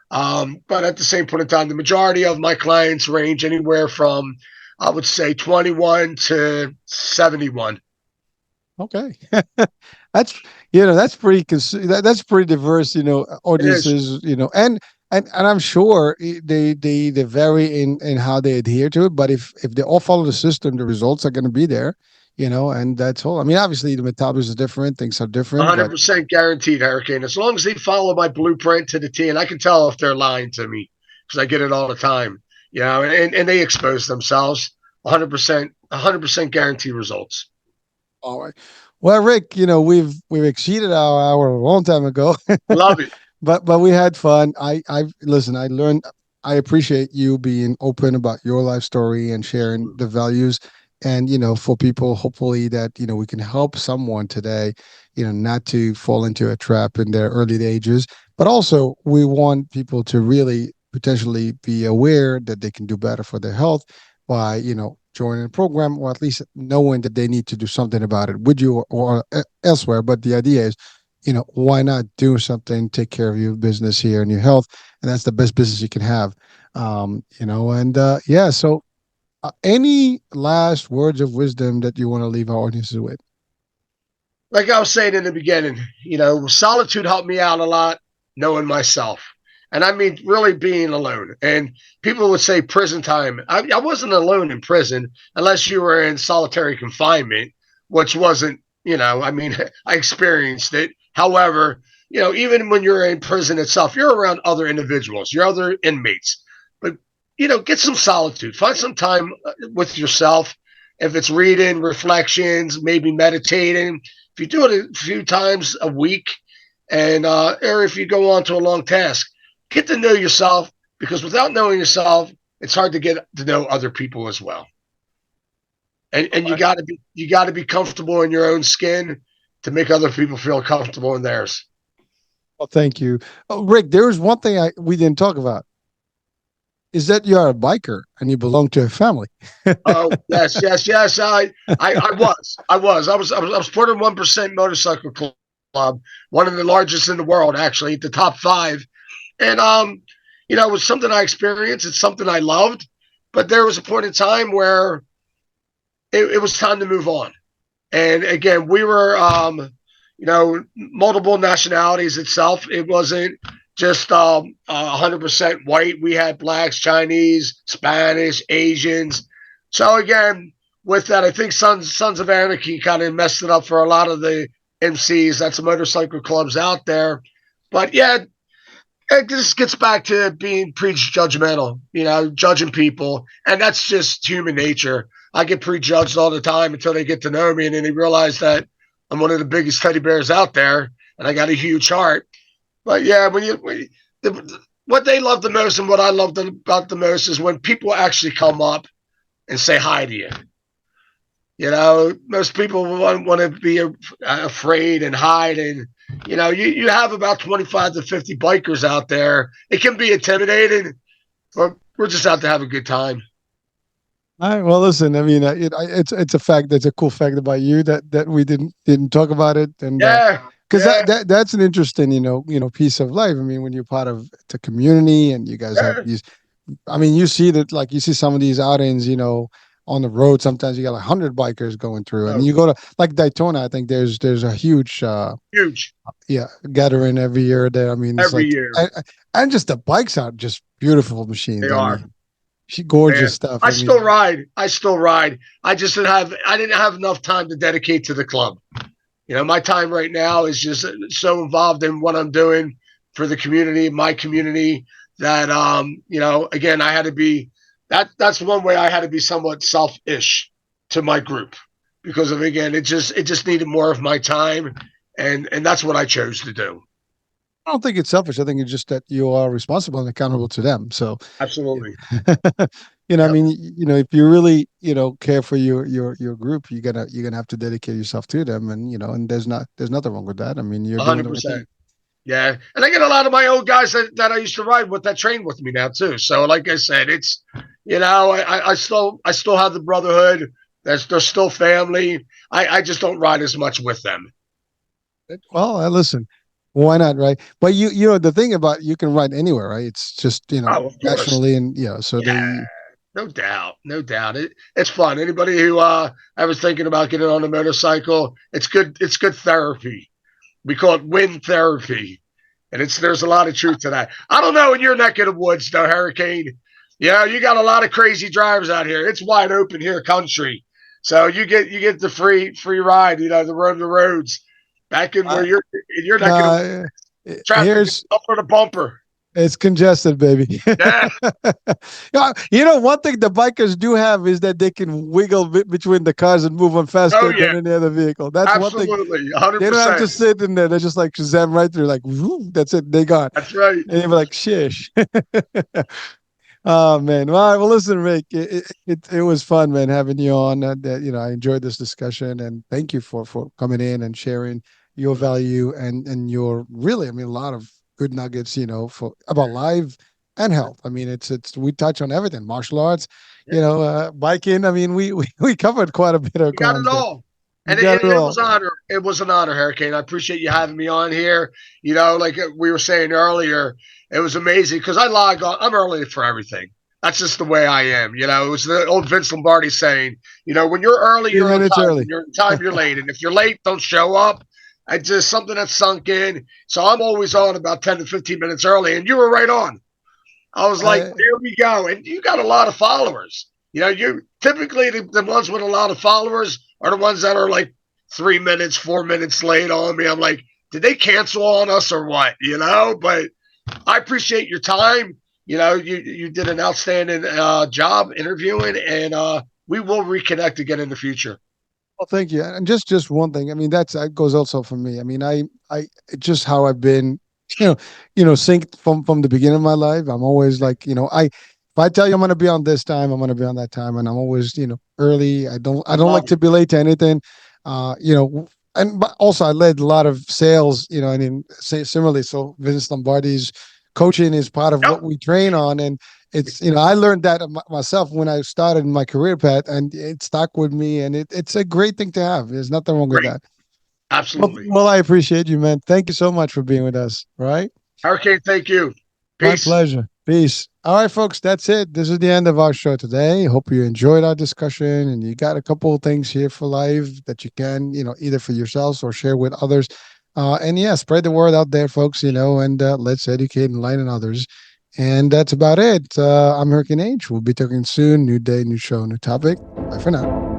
But at the same point in time, the majority of my clients range anywhere from, I would say, 21 to 71. Okay. That's that's pretty that's pretty diverse, It is audiences, and I'm sure they vary in how they adhere to it, but if they all follow the system, the results are going to be there, and that's all. I mean, obviously the metabolism is different, things are different, but 100% guaranteed, Hurricane. As long as they follow my blueprint to the T, and I can tell if they're lying to me because I get it all the time, and they expose themselves. 100% guaranteed results. all right. Well, Rick, we've exceeded our hour a long time ago. Love it. But we had fun. I listen. I learned. I appreciate you being open about your life story and sharing the values. And for people, hopefully that we can help someone today. Not to fall into a trap in their early ages, but also we want people to really potentially be aware that they can do better for their health by joining a program or at least knowing that they need to do something about it with you or elsewhere. But the idea is why not do something, take care of your business here and your health? And that's the best business you can have. And yeah, so any last words of wisdom that you want to leave our audiences with? Like I was saying in the beginning, solitude helped me out a lot, knowing myself. And I mean, really being alone. And people would say prison time. I wasn't alone in prison unless you were in solitary confinement, which wasn't, I mean, I experienced it. However, even when you're in prison itself, you're around other individuals, you're other inmates. But, get some solitude, find some time with yourself. If it's reading, reflections, maybe meditating, if you do it a few times a week, and or if you go on to a long task, get to know yourself because without knowing yourself, it's hard to get to know other people as well. And you got to be comfortable in your own skin to make other people feel comfortable in theirs. Well, thank you. Oh, Rick, there was one thing we didn't talk about is that you are a biker and you belong to a family. Oh yes, yes, yes. I was part of 1% motorcycle club, one of the largest in the world, actually, the top five. And it was something I experienced. It's something I loved, but there was a point in time where it was time to move on. And again, we were, multiple nationalities itself. It wasn't just 100% white. We had blacks, Chinese, Spanish, Asians. So again, with that, I think Sons of Anarchy kind of messed it up for a lot of the MCs. That's the motorcycle clubs out there. But yeah, it just gets back to being prejudgmental, judging people. And that's just human nature. I get prejudged all the time until they get to know me and then they realize that I'm one of the biggest teddy bears out there and I got a huge heart. But yeah, what they love the most and what I love about the most is when people actually come up and say hi to you. Most people want to be afraid and hide. And, you have about 25 to 50 bikers out there. It can be intimidating, but we're just out to have a good time. All right. Well, listen. I mean, it's a fact. That's a cool fact about you that we didn't talk about it, and Yeah. because Yeah. that's an interesting piece of life. I mean, when you're part of the community and you guys have Yeah. these, I mean, you see that like you see some of these outings, on the road. Sometimes you got like 100 bikers going through, and Oh, you go to like Daytona. I think there's a huge huge. yeah gathering every year there. I mean, it's Every like year. and just the bikes are just beautiful machines. They I are. mean, gorgeous Man. stuff. I I still mean, ride. I still ride. I didn't have enough time to dedicate to the club. My time right now is just so involved in what I'm doing for the community, my community, that again, I had to be that's one way I had to be somewhat selfish to my group because of again, it just needed more of my time and that's what I chose to do. I don't think it's selfish. I think it's just that you are responsible and accountable to them. So, Absolutely. I Yep. mean, if you really, care for your group, you're gonna have to dedicate yourself to them, and and there's nothing wrong with that. I mean, you're A doing hundred the right thing. percent. Yeah, and I get a lot of my old guys that I used to ride with that train with me now too. So, like I said, it's I still have the brotherhood. They're still family. I just don't ride as much with them. Well, listen, why not, right? But the thing about you can ride anywhere, right? It's just Oh, of course. nationally, and so Yeah, they. no doubt, no doubt. It's fun. Anybody who ever thinking about getting on a motorcycle, it's good. It's good therapy. We call it wind therapy, and there's a lot of truth to that. I don't know in your neck of the woods though, Hurricane. Yeah, you got a lot of crazy drivers out here. It's wide open here, country. So you get the free ride. The roads. Back in where Uh, you're in your neck of the woods, uh, traffic is here's bumper to bumper. It's congested, baby. Yeah. Yeah, one thing the bikers do have is that they can wiggle between the cars and move on Oh faster yeah. than any other vehicle. That's one thing. Absolutely. 100%. They don't have to sit in there. They just like Shazam right through, like, whoo, that's it. They gone. That's right. And you're like, shish. Oh man. Well, listen, Rick, it was fun, man, having you on. I enjoyed this discussion, and thank you for coming in and sharing your value and your really, I mean, a lot of good nuggets, for about life and health. I mean, it's we touch on everything, martial arts, Yeah. biking. I mean, we covered quite a bit of You got it grounds there. all. You And got it it was all. an honor. It was an honor, Hurricane. I appreciate you having me on here. Like we were saying earlier, it was amazing because I log on. I'm early for everything. That's just the way I am. It was the old Vince Lombardi saying, when you're early, Three you're on minutes time. When early. you're on time, you're late. And if you're late, don't show up. It's just something that's sunk in. So I'm always on about 10 to 15 minutes early. And you were right on. I was like, I, there we go. And you got a lot of followers. You typically the ones with a lot of followers are the ones that are like 3 minutes, 4 minutes late on me. I'm like, did they cancel on us or what? But I appreciate your time. You did an outstanding job interviewing, and we will reconnect again in the future. Well, thank you. And just one thing. I mean, that goes also for me. I mean, I just how I've been, synced from the beginning of my life. I'm always like, if I tell you I'm going to be on this time, I'm going to be on that time, and I'm always, early. I don't like Love to it. be late to anything. And but also I led a lot of sales, and in say similarly. So Vince Lombardi's coaching is part of Yep. what we train on, and it's I learned that myself when I started my career path, and it stuck with me, and it's a great thing to have. There's nothing wrong with Great. that. Well, Absolutely. I appreciate you, man. Thank you so much for being with us. All right, Hurricane, thank you. my Peace. pleasure. Peace. All right, folks, that's it. This is the end of our show today. Hope you enjoyed our discussion, and you got a couple of things here for life that you can, either for yourselves or share with others. And yeah, spread the word out there, folks. And let's educate and enlighten others. And that's about it. I'm Hurricane H. We'll be talking soon. New day, new show, new topic. Bye for now.